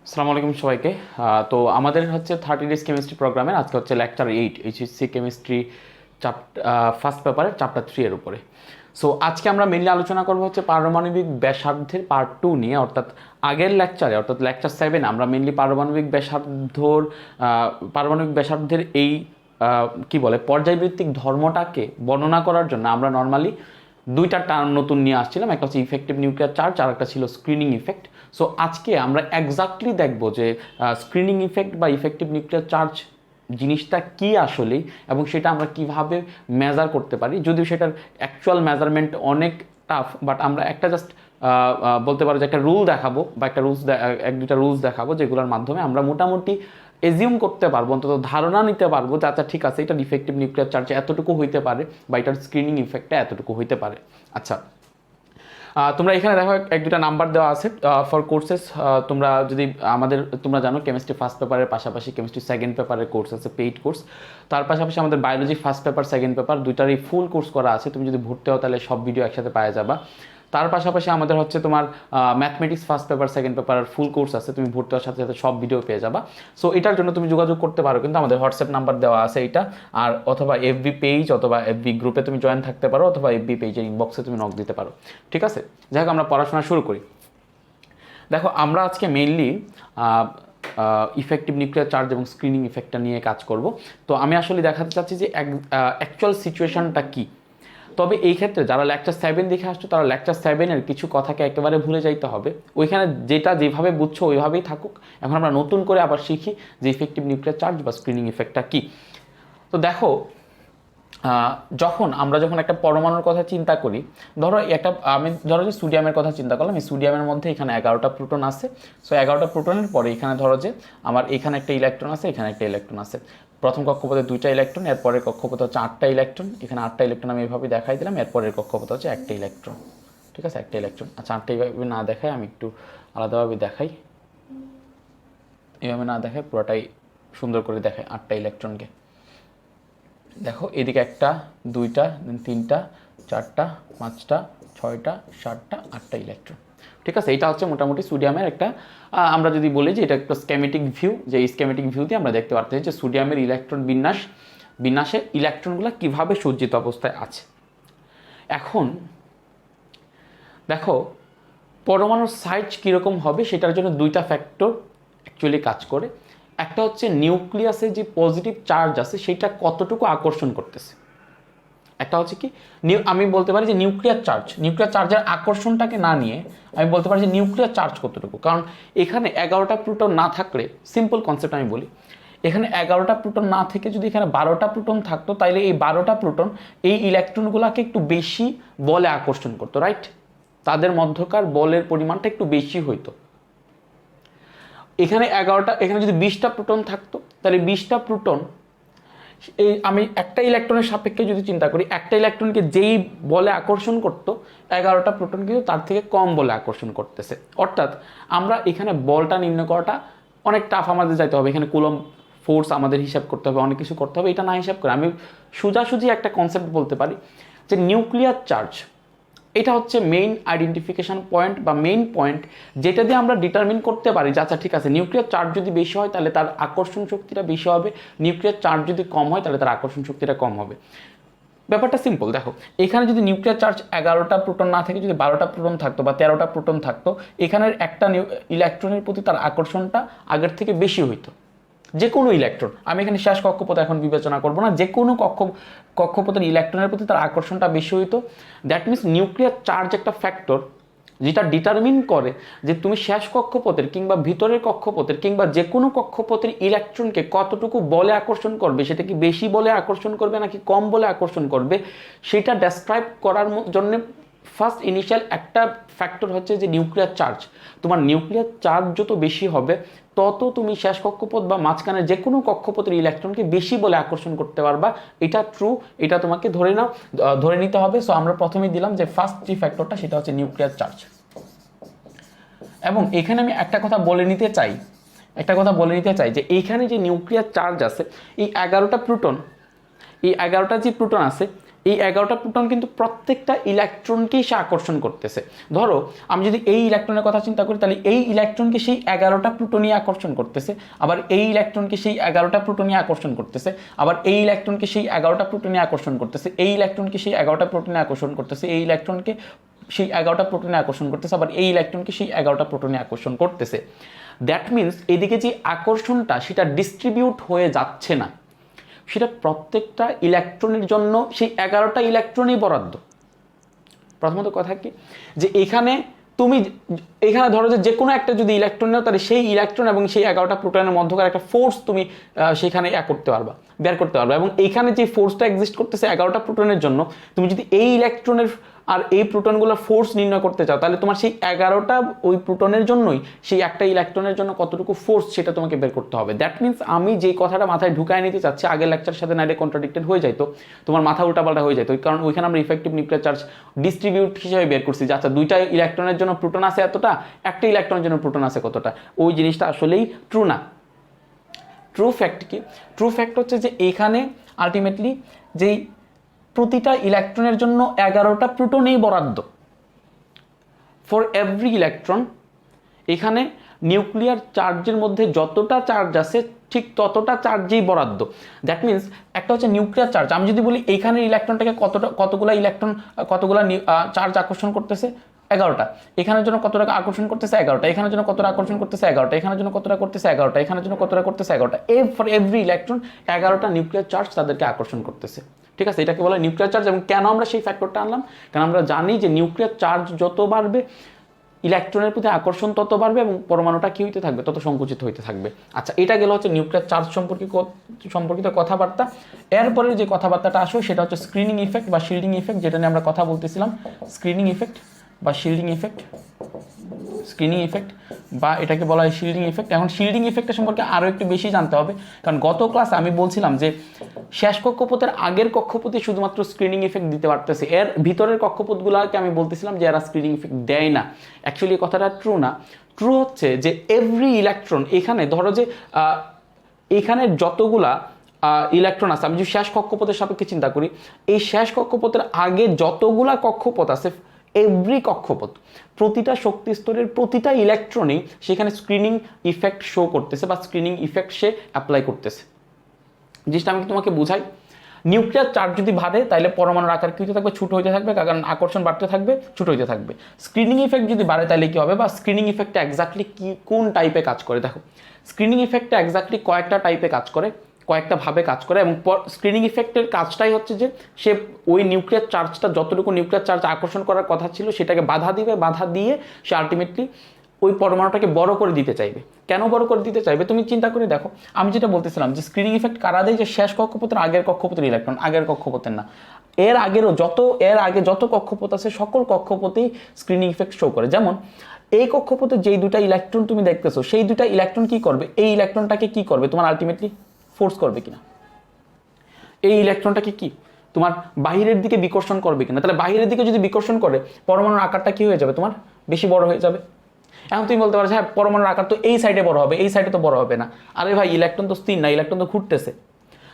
আসসালামু আলাইকুম সবাইকে। তো আমাদের হচ্ছে 30 ডেজ কেমিস্ট্রি প্রোগ্রামের আজকে হচ্ছে লেকচার 8 এইচএসসি কেমিস্ট্রি ফার্স্ট পেপারের চ্যাপ্টার 3 এর উপরে। সো আজকে আমরা মেনলি আলোচনা করবো হচ্ছে পারমাণবিক ব্যাসার্ধের পার্ট 2 নিয়ে, অর্থাৎ আগের লেকচারে অর্থাৎ লেকচার 7 আমরা মেনলি পারমাণবিক ব্যাসার্ধের এই কি বলে পর্যায়ভিত্তিক ধর্মটাকে বর্ণনা করার জন্য আমরা নর্মালি দুইটা টার্ম নতুন নিয়ে আসছিলাম, একটা হচ্ছে ইফেক্টিভ নিউক্লিয়ার চার্জ আর একটা ছিল স্ক্রিনিং ইফেক্ট। সো আজকে আমরা এক্স্যাক্টলি দেখব যে স্ক্রিনিং ইফেক্ট বা ইফেক্টিভ নিউক্লিয়ার চার্জ জিনিসটা কি আসলেই, এবং সেটা আমরা কিভাবে মেজার করতে পারি। যদিও সেটার অ্যাকচুয়াল মেজারমেন্ট অনেক টাফ, বাট আমরা একটা জাস্ট বলতে পারো যে একটা রুল দেখাবো বা এক দুটা রুলস দেখাবো যেগুলোর মাধ্যমে আমরা মোটামুটি এজিউম করতে পারবো, অন্তত ধারণা নিতে পারবো যে আচ্ছা ঠিক আছে, এটা ডিফেক্টিভ নিউক্লিয়ার চার্জ এতটুকু হইতে পারে বা এটার স্ক্রিনিং ইফেক্টটা এতটুকু হইতে পারে। আচ্ছা, তোমরা এখানে দেখো এক দুটা নাম্বার দেওয়া আছে ফর কোর্সেস। তোমরা জানো কেমিস্ট্রি ফার্স্ট পেপারের পাশাপাশি কেমিস্ট্রি সেকেন্ড পেপারের কোর্স আছে, পেইড কোর্স। তার পাশাপাশি আমাদের biology first paper second paper দুইটারই ফুল কোর্স করা আছে। তুমি যদি ভর্তি হও তাহলে সব ভিডিও একসাথে পাওয়া যাবা। তার পাশাপাশি আমাদের হচ্ছে তোমার ম্যাথমেটিক্স ফার্স্ট পেপার সেকেন্ড পেপারের ফুল কোর্স আছে, তুমি ভর্তি হওয়ার সাথে সাথে সব ভিডিও পেয়ে যাবা। সো এটার জন্য তুমি যোগাযোগ করতে পারো, কিন্তু আমাদের হোয়াটসঅ্যাপ নাম্বার দেওয়া আছে এইটা, আর অথবা এফবি পেজ অথবা এফবি গ্রুপে তুমি জয়েন থাকতে পারো, অথবা এফবি পেজের ইনবক্সে তুমি নক দিতে পারো। ঠিক আছে, যাই হোক আমরা পড়াশোনা শুরু করি। দেখো আমরা আজকে মেইনলি ইফেক্টিভ নিউক্লিয়ার চার্জ এবং স্ক্রিনিং ইফেক্টটা নিয়ে কাজ করব। তো আমি আসলে দেখাতে চাচ্ছি যে অ্যাকচুয়াল সিচুয়েশনটা কী। তবে এই ক্ষেত্রে যারা লেকচার 7 দেখে আসছো তারা লেকচার 7-এর কিছু কথাকে একেবারে ভুলে যাইতে হবে। ওইখানে যেটা যেভাবে বুঝছো ওইভাবেই থাকুক। এখন আমরা নতুন করে আবার শিখি যে ইফেক্টিভ নিউক্লিয়ার চার্জ বা স্ক্রিনিং ইফেক্টটা কী। তো দেখো, যখন একটা পরমাণুর কথা চিন্তা করি, ধরো যে সোডিয়ামের কথা চিন্তা করলাম, এই সোডিয়ামের মধ্যে এখানে 11টা প্রোটন আছে। সো 11টা প্রোটনের পরে এখানে ধরো যে আমার এখানে একটা ইলেকট্রন আছে, এখানে একটা ইলেকট্রন আছে। প্রথম কক্ষপথে 2টা ইলেকট্রন, এরপরের কক্ষপথে হচ্ছে 8টা ইলেকট্রন, এখানে 8টা ইলেকট্রন আমি এভাবে দেখাই দিলাম। এরপরের কক্ষপথে হচ্ছে একটা ইলেকট্রন। ঠিক আছে, একটা ইলেকট্রন। আচ্ছা, 8টা এইভাবে না দেখাই, আমি একটু আলাদাভাবে দেখাই। এইভাবে না দেখাই, পুরোটাই সুন্দর করে দেখাই 8টা ইলেকট্রনকে। দেখো এদিকে 1টা 2টা 3টা 4টা 5টা 6টা 7টা 8টা ইলেকট্রন। ঠিক আছে, এটা হচ্ছে মোটামুটি সোডিয়ামের একটা, আমরা যদি বলি যে এটা একটা স্কেমেটিক ভিউ, যে এই স্কেমেটিক ভিউ দিয়ে আমরা দেখতে পারতেছি যে সোডিয়ামের ইলেকট্রন বিন্যাসে ইলেকট্রনগুলো কীভাবে সজ্জিত অবস্থায় আছে। এখন দেখো পরমাণুর সাইজ কীরকম হবে সেটার জন্য দুইটা ফ্যাক্টর অ্যাকচুয়ালি কাজ করে। একটা হচ্ছে নিউক্লিয়াসে যে পজিটিভ চার্জ আছে সেটা কতটুকু আকর্ষণ করতেছে। একটা হচ্ছে কি, আমি বলতে পারি যে নিউক্লিয়ার চার্জের আকর্ষণটাকে না নিয়ে আমি বলতে পারি যে নিউক্লিয়ার চার্জ কতটুকু। কারণ এখানে 11টা প্রোটন না থাকলে, সিম্পল কনসেপ্ট আমি বলি, এখানে 11টা প্রোটন না থেকে যদি এখানে 12টা প্রোটন থাকতো, তাইলে এই 12টা প্রোটন এই ইলেকট্রনগুলোকে একটু বেশি বলে আকর্ষণ করতো, রাইট? তাদের মধ্যকার বলের পরিমাণটা একটু বেশি হইতো। এখানে যদি 20টা প্রোটন থাকতো, তাহলে 20টা প্রোটন, আমি একটা ইলেকট্রনের সাপেক্ষে যদি চিন্তা করি, একটা ইলেকট্রনকে যেই বলে আকর্ষণ করতো, 11টা প্রোটন কিন্তু তার থেকে কম বলে আকর্ষণ করতেছে। অর্থাৎ আমরা এখানে বলটা নির্ণয় করাটা অনেক টাফ, আমাদের যাইতে হবে এখানে কুলম্ব ফোর্স আমাদের হিসাব করতে হবে, অনেক কিছু করতে হবে। এটা না হিসাব করে আমি সোজাসুজি একটা কনসেপ্ট বলতে পারি যে নিউক্লিয়ার চার্জ, এটা হচ্ছে মেইন আইডেন্টিফিকেশন পয়েন্ট বা মেইন পয়েন্ট, যেটা দিয়ে আমরা ডিটারমিন করতে পারি যে আচ্ছা ঠিক আছে, নিউক্লিয়ার চার্জ যদি বেশি হয় তাহলে তার আকর্ষণ শক্তিটা বেশি হবে, নিউক্লিয়ার চার্জ যদি কম হয় তাহলে তার আকর্ষণ শক্তিটা কম হবে। ব্যাপারটা সিম্পল। দেখো এখানে যদি নিউক্লিয়ার চার্জ 11টা প্রোটন না থেকে যদি 12টা প্রোটন থাকতো বা 13টা প্রোটন থাকতো, এখানের একটা ইলেকট্রনের প্রতি তার আকর্ষণটা আগের থেকে বেশি হইতো। যে কোনো ইলেকট্রন, আমি এখানে শেষ কক্ষপথ এখন বিবেচনা করব না, যে কোনো কক্ষপথের ইলেকট্রনের প্রতি তার আকর্ষণটা বেশি হইতো। দ্যাট মিনস নিউক্লিয়ার চার্জ একটা ফ্যাক্টর যেটা ডিটারমিন করে যে তুমি শেষ কক্ষপথের কিংবা ভিতরের কক্ষপথের কিংবা যে কোনো কক্ষপথের ইলেকট্রনকে কতটুকু বলে আকর্ষণ করবে, সেটা কি বেশি বলে আকর্ষণ করবে নাকি কম বলে আকর্ষণ করবে, সেটা ডেসক্রাইব করার জন্য ফার্স্ট ইনিশিয়াল একটা ফ্যাক্টর হচ্ছে যে নিউক্লিয়ার চার্জ। তোমার নিউক্লিয়ার চার্জ যত বেশি হবে তত তুমি শেষ কক্ষপথ বা মাঝখানে যে কোনো কক্ষপথের ইলেকট্রনকে বেশি বলে আকর্ষণ করতে পারবা। এটা ট্রু, এটা তোমাকে ধরে নিতে হবে। সো আমরা প্রথমেই দিলাম যে ফার্স্ট যে ফ্যাক্টরটা সেটা হচ্ছে নিউক্লিয়ার চার্জ। এবং এখানে আমি একটা কথা বলে নিতে চাই যে এইখানে যে নিউক্লিয়ার চার্জ আছে, এই 11টা যে প্রোটন আছে, এই 11টা প্রোটন কিন্তু প্রত্যেকটা ইলেকট্রনকেই সে আকর্ষণ করতেছে। ধরো আমি যদি এই ইলেকট্রনের কথা চিন্তা করি, তাহলে এই ইলেকট্রনকে সেই 11টা প্রোটনই আকর্ষণ করতেছে, আবার এই ইলেকট্রনকে সেই 11টা প্রোটনই আকর্ষণ করতেছে, আবার এই ইলেকট্রনকে সেই 11টা প্রোটনই আকর্ষণ করতেছে, এই ইলেকট্রনকে সেই 11টা প্রোটনে আকর্ষণ করতেছে, এই ইলেকট্রনকে সেই 11টা প্রোটনে আকর্ষণ করতেছে, আবার এই ইলেকট্রনকে সেই 11টা প্রোটনে আকর্ষণ করতেছে। দ্যাট মিনস এদিকে যে আকর্ষণটা সেটা ডিস্ট্রিবিউট হয়ে যাচ্ছে না, সেটা প্রত্যেকটা ইলেকট্রনের জন্য সেই 11টা ইলেকট্রনই বরাদ্দ। প্রথমত কথা কি, যে এখানে তুমি এখানে ধরো যে কোনো একটা যদি ইলেকট্রন নাও, তাহলে সেই ইলেকট্রন এবং সেই 11টা প্রোটনের মধ্যকার একটা ফোর্স তুমি সেখানে করতে পারবা, বের করতে পারবা। এবং এইখানে যে ফোর্সটা এক্সিস্ট করতেছে 11টা প্রোটনের জন্য, তুমি যদি এই ইলেকট্রনের আর এই প্রোটনগুলোর ফোর্স নির্ণয় করতে চাও, তাহলে তোমার সেই 11টা ওই প্রোটনের জন্যই সেই একটা ইলেকট্রনের জন্য কতটুকু ফোর্স সেটা তোমাকে বের করতে হবে। দ্যাট মিনস আমি যে কথাটা মাথায় ঢুকায় নিতে চাচ্ছি, আগের লেকচারের সাথে নাইলে কন্ট্রাডিক্টেড হয়ে যাইতো, তোমার মাথা উল্টাপাল্টা হয়ে যেত, কারণ ওইখানে আমরা ইফেক্টিভ নিউক্লিয়ার চার্জ ডিস্ট্রিবিউট হিসেবে বের করছি যে আচ্ছা দুইটা ইলেকট্রনের জন্য প্রোটন আছে এতটা, একটা ইলেকট্রনের জন্য প্রোটন আছে কতটা। ওই জিনিসটা আসলেই ট্রু না। ট্রু ফ্যাক্ট কি? ট্রু ফ্যাক্ট হচ্ছে যে এখানে আলটিমেটলি যেই প্রতিটা ইলেকট্রনের জন্য 11টা প্রোটনই বরাদ্দ। ফর এভরি ইলেকট্রন, এখানে নিউক্লিয়ার চার্জের মধ্যে যতটা চার্জ আছে ঠিক ততটা চার্জেই বরাদ্দ। দ্যাট মিনস একটা হচ্ছে নিউক্লিয়ার চার্জ, আমি যদি বলি এইখানের ইলেকট্রনটাকে কতগুলা চার্জ আকর্ষণ করতেছে 11টা, এখানের জন্য কত টাকা আকর্ষণ করতেছে 11টা, এখানের জন্য কতটা আকর্ষণ করতেছে 11টা, এখানের জন্য কতটা করতেছে 11টা, এখানের জন্য কতটা করতেছে 11টা। ফর এভরি ইলেকট্রন 11টা নিউক্লিয়ার চার্জ তাদেরকে আকর্ষণ করতেছে। ঠিক আছে, এটাকে বলা হয় নিউক্লিয়ার চার্জ। এবং কেন আমরা সেই ফ্যাক্টরটা আনলাম, কারণ আমরা জানি যে নিউক্লিয়ার চার্জ যত বাড়বে ইলেকট্রনের প্রতি আকর্ষণ তত বাড়বে এবং পরমাণুটা কি হইতে থাকবে, তত সংকুচিত হইতে থাকবে। আচ্ছা, এটা গেল হচ্ছে নিউক্লিয়ার চার্জ সম্পর্কিত কথাবার্তা। এরপরে যে কথাবার্তাটা আসবে সেটা হচ্ছে স্ক্রিনিং ইফেক্ট বা শিল্ডিং ইফেক্ট, যেটা নিয়ে আমরা কথা বলতেছিলাম। স্ক্রিনিং ইফেক্ট বা শিল্ডিং ইফেক্ট, স্ক্রিনিং ইফেক্ট বা এটাকে বলা হয় শিল্ডিং ইফেক্ট। এখন শিল্ডিং ইফেক্টের সম্পর্কে আরও একটু বেশি জানতে হবে, কারণ গত ক্লাসে আমি বলছিলাম যে শেষ কক্ষপথের আগের কক্ষপথে শুধুমাত্র স্ক্রিনিং ইফেক্ট দিতে পারতেছে, এর ভিতরের কক্ষপথগুলোকে আমি বলতেছিলাম যে এরা স্ক্রিনিং ইফেক্ট দেয় না। অ্যাকচুয়ালি কথাটা ট্রু না। ট্রু হচ্ছে যে এভরি ইলেকট্রন, এখানে ধরো যে এখানের যতগুলা ইলেকট্রন আছে, আমি যদি শেষ কক্ষপথের সাপেক্ষে চিন্তা করি, এই শেষ কক্ষপথের আগে যতগুলা কক্ষপথ আছে, এভরি কক্ষপথ প্রতিটা শক্তি স্তরের প্রতিটা ইলেকট্রনই সেখানে স্ক্রিনিং ইফেক্ট শো করতেছে বা স্ক্রিনিং ইফেক্ট সে অ্যাপ্লাই করতেছে। জিনিসটা আমি তোমাকে বুঝাই। নিউক্লিয়ার চার্জ যদি বাড়ে তাহলে পরমাণুর আকার কি হতে থাকবে, ছোট হইতে থাকবে, কারণ আকর্ষণ বাড়তে থাকবে, ছোট হইতে থাকবে। স্ক্রিনিং ইফেক্ট যদি বাড়ে তাহলে কি হবে, বা স্ক্রিনিং ইফেক্টটা এক্স্যাক্টলি কি কোন টাইপে কাজ করে। দেখো, স্ক্রিনিং ইফেক্টটা এক্স্যাক্টলি কয়েকটা টাইপে কাজ করে, কয়েকটা ভাবে কাজ করে। এবং স্ক্রিনিং ইফেক্টের কাজটাই হচ্ছে যে সে ওই নিউক্লিয়ার চার্জটা, যতটুকু নিউক্লিয়ার চার্জ আকর্ষণ করার কথা ছিল সেটাকে বাধা দিবে, বাধা দিয়ে সে আলটিমেটলি ওই পরমাণুটাকে বড় করে দিতে চাইবে। কেন বড় করে দিতে চাইবে তুমি চিন্তা করে দেখো। আমি যেটা বলতেছিলাম যে স্ক্রিনিং ইফেক্ট কারা দেয়, যে শেষ কক্ষপথের আগের কক্ষপথের ইলেকট্রন, আগের কক্ষপথের না, এর আগে যত কক্ষপথ আছে সকল কক্ষপথেই স্ক্রিনিং ইফেক্ট শো করে। যেমন এই কক্ষপথে যেই দুটা ইলেকট্রন তুমি দেখতেছো, সেই দুটা ইলেকট্রন কি করবে, এই ইলেকট্রনটাকে কি করবে, তোমার আলটিমেটলি ফোর্স করবে কিনা, এই ইলেকট্রনটাকে কি তোমার বাহিরের দিকে বিকর্ষণ করবে কিনা। তাহলে বাহিরের দিকে যদি বিকর্ষণ করে, পরমাণুর আকারটা কি হয়ে যাবে, তোমার বেশি বড় হয়ে যাবে। এখন তুমি বলতে পারো হ্যাঁ পরমাণুর আকার তো এই সাইডে বড় হবে, এই সাইডে তো বড় হবে না। আরে ভাই, ইলেকট্রন তো স্থির না, ইলেকট্রন তো ঘুরতেছে।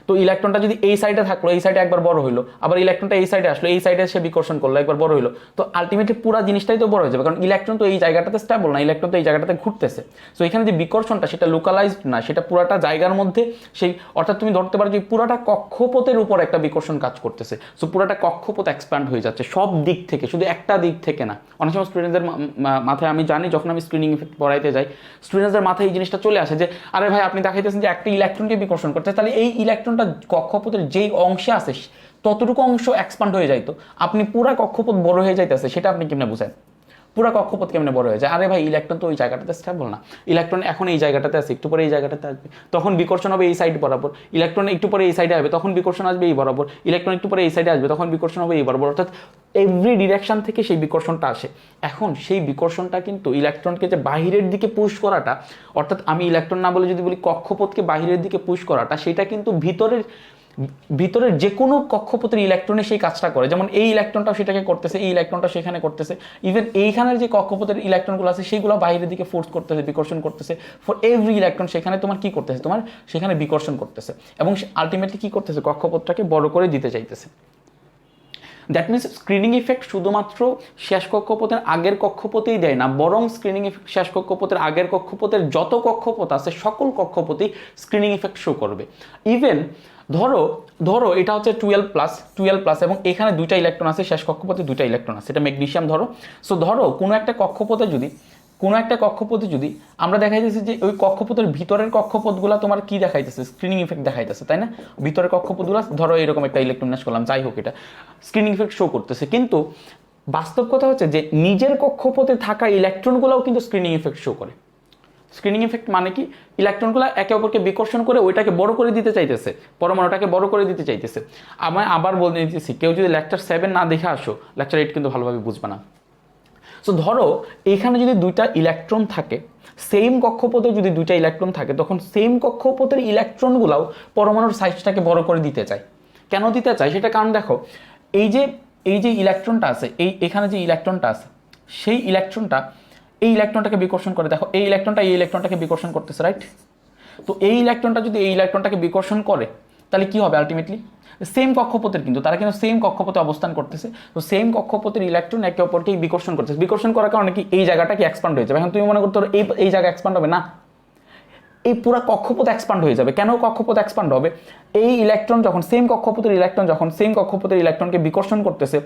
তো ইলেকট্রনটা যদি এই সাইডে থাকলো, এই সাইডে একবার বড় হইলো, আবার ইলেকট্রনটা এই সাইডে আসলো, এই সাইডে সে বিকর্ষণ করলো, একবার বড় হইলো, তো আলটিমেটলি পুরো জিনিসটাই তো বড় হয়ে যাবে, কারণ ইলেকট্রন তো এই জায়গাটাতে স্টেবল না, ইলেকট্রন তো এই জায়গাটাতে ঘুরতেছে। সো এখানে যে বিকর্ষণটা সেটা লোকালাইজড না, সেটা পুরাটা জায়গার মধ্যে সেই, অর্থাৎ তুমি ধরতে পারো যে পুরাটা কক্ষপথের উপর একটা বিকর্ষণ কাজ করতেছে। সো পুরাটা কক্ষপথ এক্সপ্যান্ড হয়ে যাচ্ছে সব দিক থেকে, শুধু একটা দিক থেকে না। অনেক সময় স্টুডেন্টদের মাথায়, আমি জানি যখন আমি স্ক্রিনিং ইফেক্ট পড়াইতে যাই, স্টুডেন্টদের মাথায় এই জিনিসটা চলে আসে যে আরে ভাই আপনি দেখাইতেছেন যে একটা ইলেকট্রনকে বিকর্ষণ করতে, তাহলে এই ইলেকট্রনটা কক্ষপথেের যেই অংশে আছে ততটুকু অংশ এক্সপ্যান্ড হয়ে যাইতো, আপনি পুরা কক্ষপথ বড় হয়ে যাইতেছে, সেটা আপনি কেমনে বুঝেন, পুরা কক্ষপথ কেমনে বড় হয়ে যায়। আরে ভাই, ইলেকট্রন তো ওই জায়গাটাতে স্টেবল না, ইলেকট্রন এখন এই জায়গাটাতে আছে, একটু পরে এই জায়গাটাতে আসবে, তখন বিকর্ষণ হবে এই সাইড বরাবর, ইলেকট্রন একটু পরে এই সাইডে আসবে, তখন বিকর্ষণ আসবে এই বরাবর, ইলেকট্রন একটু পরে এই সাইডে আসবে, তখন বিকর্ষণ হবে এই বরাবর। অর্থাৎ এভরি ডিরেকশন থেকে সেই বিকর্ষণটা আসে। এখন সেই বিকর্ষণটা কিন্তু ইলেকট্রনকে যে বাহিরের দিকে পুশ করাটা, অর্থাৎ আমি ইলেকট্রন না বলে যদি বলি কক্ষপথকে বাহিরের দিকে পুশ করাটা, সেটা কিন্তু ভিতরের যে কোনো কক্ষপথের ইলেকট্রনে সেই কাজটা করে। যেমন এই ইলেকট্রনটাও সেটাকে করতেছে, এই ইলেকট্রনটা সেখানে করতেছে, ইভেন এইখানের যে কক্ষপথের ইলেকট্রনগুলো আছে সেইগুলো বাইরের দিকে ফোর্স করতেছে, বিকর্ষণ করতেছে। ফর এভরি ইলেকট্রন সেখানে তোমার কি করতেছে, তোমার সেখানে বিকর্ষণ করতেছে এবং আলটিমেটলি কি করতেছে, কক্ষপথটাকে বড় করে দিতে চাইতেছে। দ্যাট মিনস স্ক্রিনিং ইফেক্ট শুধুমাত্র শেষ কক্ষপথের আগের কক্ষপথেই দেয় না, বরং স্ক্রিনিং ইফেক্ট শেষ কক্ষপথের আগের কক্ষপথের যত কক্ষপথ আছে সকল কক্ষপথেই স্ক্রিনিং ইফেক্ট শো করবে। ইভেন ধরো এটা হচ্ছে 12+ এবং এখানে দুইটা ইলেকট্রন আছে, শেষ কক্ষপথে দুইটা ইলেকট্রন আছে, এটা ম্যাগনেসিয়াম ধরো। সো ধরো কোনো একটা কক্ষপথে যদি আমরা দেখাইতেছি যে ওই কক্ষপথের ভিতরের কক্ষপথগুলো তোমার কি দেখাইতেছে, স্ক্রিনিং ইফেক্ট দেখাইতেছে, তাই না? ভিতরের কক্ষপথগুলো ধরো এরকম একটা ইলেকট্রন ন্যাশ করলাম, যাই হোক, এটা স্ক্রিনিং ইফেক্ট শো করতেছে। কিন্তু বাস্তব কথা হচ্ছে যে নিজের কক্ষপথে থাকা ইলেকট্রনগুলোও কিন্তু স্ক্রিনিং ইফেক্ট শো করে। স্ক্রিনিং ইফেক্ট মানে কি, ইলেকট্রনগুলো একে অপরকে বিকর্ষণ করে ওইটাকে বড় করে দিতে চাইতেছে, পরমাণুটাকে বড় করে দিতে চাইতেছে। আমি আবার বলতে দিতেছি, কেউ যদি লেকচার 7 না দেখে আসো, লেকচার 8 কিন্তু ভালোভাবে বুঝবে না। সো ধরো এখানে যদি দুইটা ইলেকট্রন থাকে, সেম কক্ষপথে যদি দুইটা ইলেকট্রন থাকে, তখন সেম কক্ষপথের ইলেকট্রনগুলাও পরমাণুর সাইজটাকে বড় করে দিতে চায়। কেন দিতে চায় সেটা কারণ দেখো, এই যে ইলেকট্রনটা আছে, এখানে যে ইলেকট্রনটা আছে, সেই এই ইলেকট্রনটাকে বিকর্ষণ করে। দেখো এই ইলেকট্রনটাকে বিকর্ষণ করতেছে, রাইট? তো এই ইলেকট্রনটা যদি এই ইলেকট্রনটাকে বিকর্ষণ করে, তাহলে কি হবে আলটিমেটলি? সেম কক্ষপথের, কিন্তু তারা কিন্তু সেম কক্ষপথে অবস্থান করতেছে। তো সেম কক্ষপথের ইলেকট্রন একে অপরকেই বিকর্ষণ করতেছে। বিকর্ষণ করার কারণে কি এই জায়গাটা কি এক্সপান্ড হয়ে যাবে? এখন তুমি মনে করতে পারো এই জায়গা এক্সপান্ড হবে না, এই পুরো কক্ষপথ এক্সপান্ড হয়ে যাবে। কেন কক্ষপথ এক্সপান্ড হবে? এই ইলেকট্রন যখন সেম কক্ষপথের ইলেকট্রনকে বিকর্ষণ করতেছে,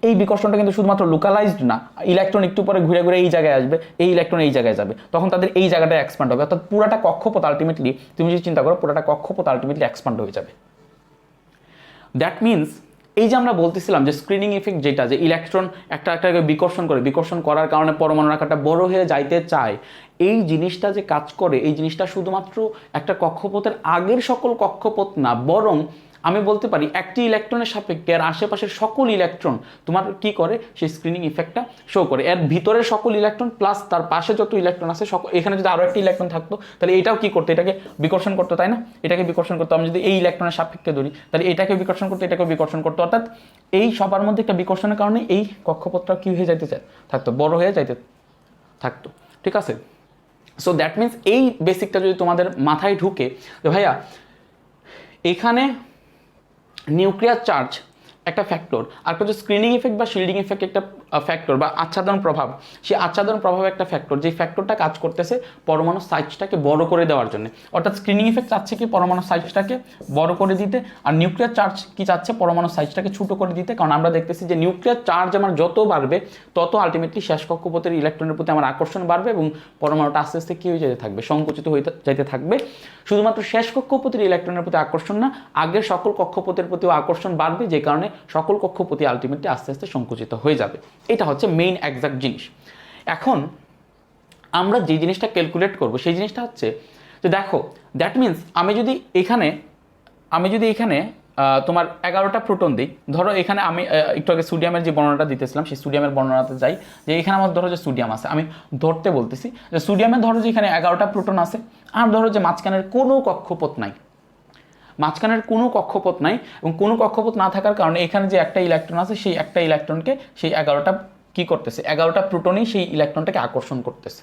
এই বিকর্ষণটা কিন্তু শুধুমাত্র লোকালাইজড না, ইলেকট্রন একটু পরে ঘুরে ঘুরে এই জায়গায় আসবে, এই ইলেকট্রন এই জায়গায় যাবে, তখন তাদের এই জায়গাটা এক্সপান্ড হবে। অর্থাৎ পুরাটা কক্ষপথ আলটিমেটলি, তুমি যদি চিন্তা করো, পুরাটা কক্ষপথ আলটিমেটলি এক্সপান্ড হয়ে যাবে। দ্যাট মিনস এই যে আমরা বলতেছিলাম যে স্ক্রিনিং ইফেক্ট, যেটা যে ইলেকট্রন একটাকে বিকর্ষণ করার কারণে পরমাণুর আকারটা বড় হয়ে যাইতে চায়, এই জিনিসটা যে কাজ করে, এই জিনিসটা শুধুমাত্র একটা কক্ষপথের আগের সকল কক্ষপথ না, বরং আমি বলতে পারি একটি ইলেকট্রনের সাপেক্ষে এর আশেপাশের সকল ইলেকট্রন তোমার কি করে, সেই স্ক্রিনিং ইফেক্টটা শো করে। এর ভিতরের সকল ইলেকট্রন প্লাস তার পাশে যত ইলেকট্রন আছে সকল, এখানে যদি আরও একটা ইলেকট্রন থাকতো তাহলে এটাও কি করতো, এটাকে বিকর্ষণ করতো, তাই না? এটাকে বিকর্ষণ করতো। আমি যদি এই ইলেকট্রনের সাপেক্ষে ধরি, তাহলে এটাকে বিকর্ষণ করতো, এটাকে বিকর্ষণ করতো। অর্থাৎ এই সবার মধ্যে একটা বিকর্ষণের কারণে এই কক্ষপথটা কি হয়ে যাইতে থাকতো, বড় হয়ে যাইতে থাকতো, ঠিক আছে? সো দ্যাট মিনস এই বেসিকটা যদি তোমাদের মাথায় ঢুকে যে ভাইয়া এখানে নিউক্লিয়ার চার্জ একটা ফ্যাক্টর, আর একটা স্ক্রিনিং ইফেক্ট বা শিল্ডিং ইফেক্ট একটা ফ্যাক্টর, বা আচ্ছাদন প্রভাব, সেই আচ্ছাদন প্রভাব একটা ফ্যাক্টর, যে ফ্যাক্টরটা কাজ করতেছে পরমাণু সাইজটাকে বড় করে দেওয়ার জন্য। অর্থাৎ স্ক্রিনিং ইফেক্ট চাচ্ছে কি পরমাণু সাইজটাকে বড় করে দিতে, আর নিউক্লিয়ার চার্জ কি চাচ্ছে পরমাণু সাইজটাকে ছোট করে দিতে। কারণ আমরা দেখতেছি যে নিউক্লিয়ার চার্জ আমার যত বাড়বে তত আলটিমেটলি শেষ কক্ষপথের ইলেকট্রনের প্রতি আমার আকর্ষণ বাড়বে এবং পরমাণুটা আস্তে আস্তে কী হয়ে যেতে থাকবে, সংকুচিত হয়ে যেতে থাকবে। শুধুমাত্র শেষ কক্ষপথের ইলেকট্রনের প্রতি আকর্ষণ না, আগের সকল কক্ষপথের প্রতিও আকর্ষণ বাড়বে, যে কারণে সকল কক্ষপথই আলটিমেটলি আস্তে আস্তে সংকুচিত হয়ে যাবে। এটা হচ্ছে মেইন এক্সাক্ট জিনিস। এখন আমরা যে জিনিসটা ক্যালকুলেট করব সেই জিনিসটা হচ্ছে যে দেখো, দ্যাট মিনস আমি যদি এখানে তোমার 11টা প্রোটন দিই, ধরো এখানে আমি একটু আগে সোডিয়ামের যে বর্ণনাটা দিতেছিলাম সেই সোডিয়ামের বর্ণনাতে যাই, যে এখানে আমার ধরো যে সোডিয়াম আছে, আমি ধরতে বলতেছি যে সোডিয়ামের ধরো যে এখানে 11টা প্রোটন আছে, আর ধরো যে মাঝখানের কোনো কক্ষপথ নাই, এবং কোনো কক্ষপথ না থাকার কারণে এখানে যে একটা ইলেকট্রন আছে, সেই একটা ইলেকট্রনকে সেই 11টা কি করতেছে, 11টা প্রোটনই সেই ইলেকট্রনটাকে আকর্ষণ করতেছে,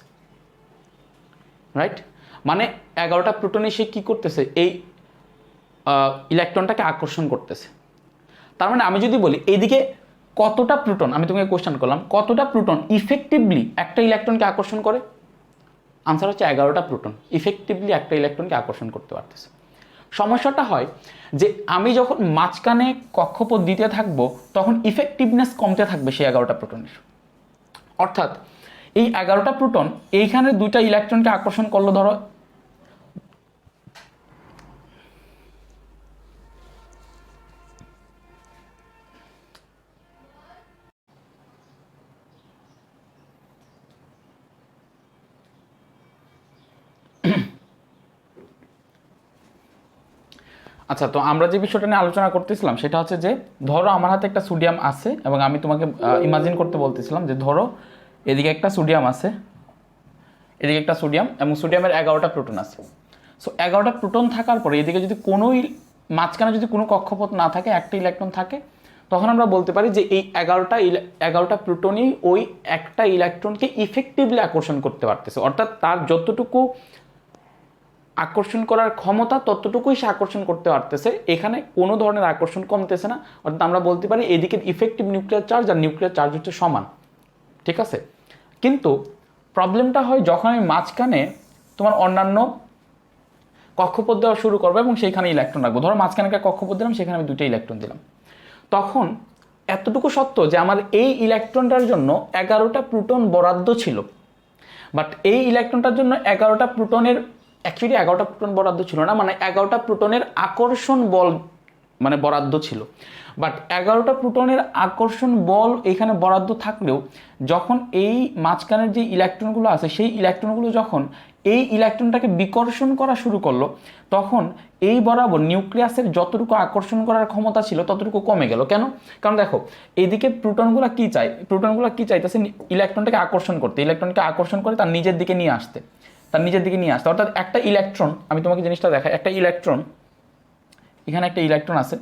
রাইট? মানে 11টা প্রোটনই সে কি করতেছে, এই ইলেকট্রনটাকে আকর্ষণ করতেছে। তার মানে আমি যদি বলি এইদিকে কতটা প্রোটন, আমি তোমাকে কোশ্চেন করলাম কতটা প্রোটন ইফেক্টিভলি একটা ইলেকট্রনকে আকর্ষণ করে, আনসার হচ্ছে 11টা প্রোটন ইফেক্টিভলি একটা ইলেকট্রনকে আকর্ষণ করতে পারতেছে। সমস্যাটা হয় যে আমি যখন মাঝখানে কক্ষপথ দিতে থাকবো তখন ইফেক্টিভনেস কমতে থাকবে সেই 11টা প্রোটনের। অর্থাৎ এই 11টা প্রোটন এইখানে দুইটা ইলেকট্রনকে আকর্ষণ করলো, ধরো আচ্ছা, তো আমরা যে বিষয়টা নিয়ে আলোচনা করতেছিলাম সেটা হচ্ছে যে ধরো আমার হাতে একটা সোডিয়াম আছে এবং আমি তোমাকে ইমাজিন করতে বলতেছিলাম যে ধরো এদিকে একটা সোডিয়াম আছে, এদিকে একটা সোডিয়াম, এবং সোডিয়ামের 11টা প্রোটন আছে। সো 11টা প্রোটন থাকার পরে এদিকে যদি কোনোই মাঝখানে যদি কোনো কক্ষপথ না থাকে, একটা ইলেকট্রন থাকে, তখন আমরা বলতে পারি যে এই 11টা প্রোটনই ওই একটা ইলেকট্রনকে ইফেক্টিভলি আকর্ষণ করতে পারতেছে। অর্থাৎ তার যতটুকু আকর্ষণ করার ক্ষমতা ততটুকুই সে আকর্ষণ করতে পারতেছে, এখানে কোনো ধরনের আকর্ষণ কমতেছে না। অর্থাৎ আমরা বলতে পারি এদিকে ইফেক্টিভ নিউক্লিয়ার চার্জ আর নিউক্লিয়ার চার্জ হচ্ছে সমান, ঠিক আছে। কিন্তু প্রবলেমটা হয় যখন আমি মাঝখানে তোমার অন্যান্য কক্ষপথ দেওয়া শুরু করবো এবং সেইখানে ইলেকট্রন রাখবো। ধরো মাঝখানে একটা কক্ষপথ দিলাম, সেখানে আমি 2টা ইলেকট্রন দিলাম। তখন এতটুকু সত্য যে আমার এই ইলেকট্রনটার জন্য 11টা প্রোটন বরাদ্দ ছিল, বাট এই ইলেকট্রনটার জন্য 11টা প্রোটনের অ্যাকচুয়ালি 11টা প্রোটন বরাদ্দ ছিল না, মানে 11টা প্রোটনের আকর্ষণ বল মানে বরাদ্দ ছিল। বাট 11টা প্রোটনের আকর্ষণ বল এখানে বরাদ্দ থাকলেও যখন এই মাঝখানের যে ইলেকট্রনগুলো আছে সেই ইলেকট্রনগুলো যখন এই ইলেকট্রনটাকে বিকর্ষণ করা শুরু করলো, তখন এই বরাবর নিউক্লিয়াসের যতটুকু আকর্ষণ করার ক্ষমতা ছিল ততটুকু কমে গেল। কেন? কারণ দেখো এইদিকে প্রোটনগুলো কি চাই, প্রোটনগুলো কি চাইতেছে ইলেকট্রনটাকে আকর্ষণ করতে, ইলেকট্রনকে আকর্ষণ করে তার নিজের দিকে নিয়ে আসতে, অর্থাৎ একটা ইলেকট্রন, আমি তোমাকে জিনিসটা দেখাই, একটা ইলেকট্রন, এখানে একটা ইলেকট্রন আছে,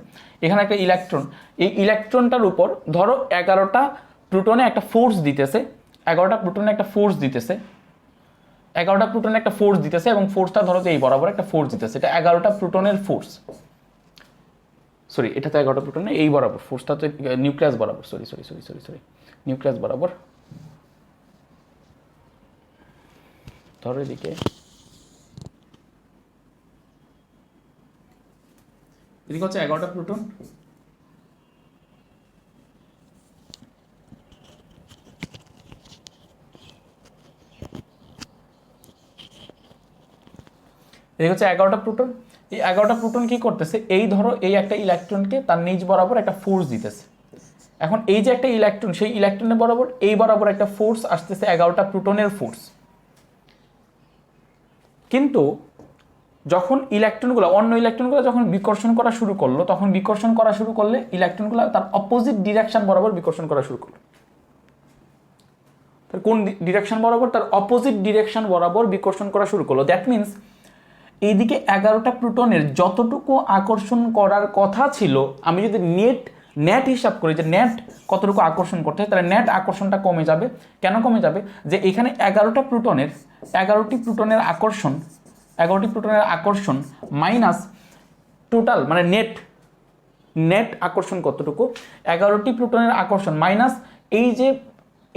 এখানে একটা ইলেকট্রন, এই ইলেকট্রনটার উপর ধরো 11টা প্রোটনে একটা ফোর্স দিতেছে, 11টা প্রোটনে একটা ফোর্স দিতেছে, 11টা প্রোটনে একটা ফোর্স দিতেছে এবং ফোর্সটা ধরো যে এই বরাবর একটা ফোর্স দিতেছে, এটা 11টা প্রোটনের ফোর্স, সরি এটা তো 11টা প্রোটনে এই বরাবর ফোর্সটা তো নিউক্লিয়াস বরাবর, সরি নিউক্লিয়াস বরাবর, ধরো এদিকে হচ্ছে 11টা প্রোটন, এদিকে হচ্ছে 11টা প্রোটন। এই 11টা প্রোটন কি করতেছে, এই ধরো এই একটা ইলেকট্রনকে তার নিচ বরাবর একটা ফোর্স দিতেছে। এখন এই যে একটা ইলেকট্রন, সেই ইলেকট্রনের বরাবর এই বরাবর একটা ফোর্স আসতেছে, 11টা প্রোটনের ফোর্স। কিন্তু যখন ইলেকট্রনগুলো অন্য ইলেকট্রনগুলো যখন বিকর্ষণ করা শুরু করলো, তখন বিকর্ষণ করা শুরু করলে ইলেকট্রনগুলো তার অপোজিট ডিরেকশন বরাবর বিকর্ষণ করা শুরু করলো। তার কোন ডিরেকশন বরাবর? তার অপোজিট ডিরেকশন বরাবর বিকর্ষণ করা শুরু করলো। দ্যাট মিনস এইদিকে 11টা প্রোটনের যতটুকু আকর্ষণ করার কথা ছিল, আমি যদি নেট হিসাব করি যে নেট কতটুকু আকর্ষণ করতে হয়, তাহলে নেট আকর্ষণটা কমে যাবে। কেন কমে যাবে? যে এখানে 11টি প্রোটনের আকর্ষণ মাইনাস টোটাল মানে নেট আকর্ষণ কতটুকু, 11টি প্রোটনের আকর্ষণ মাইনাস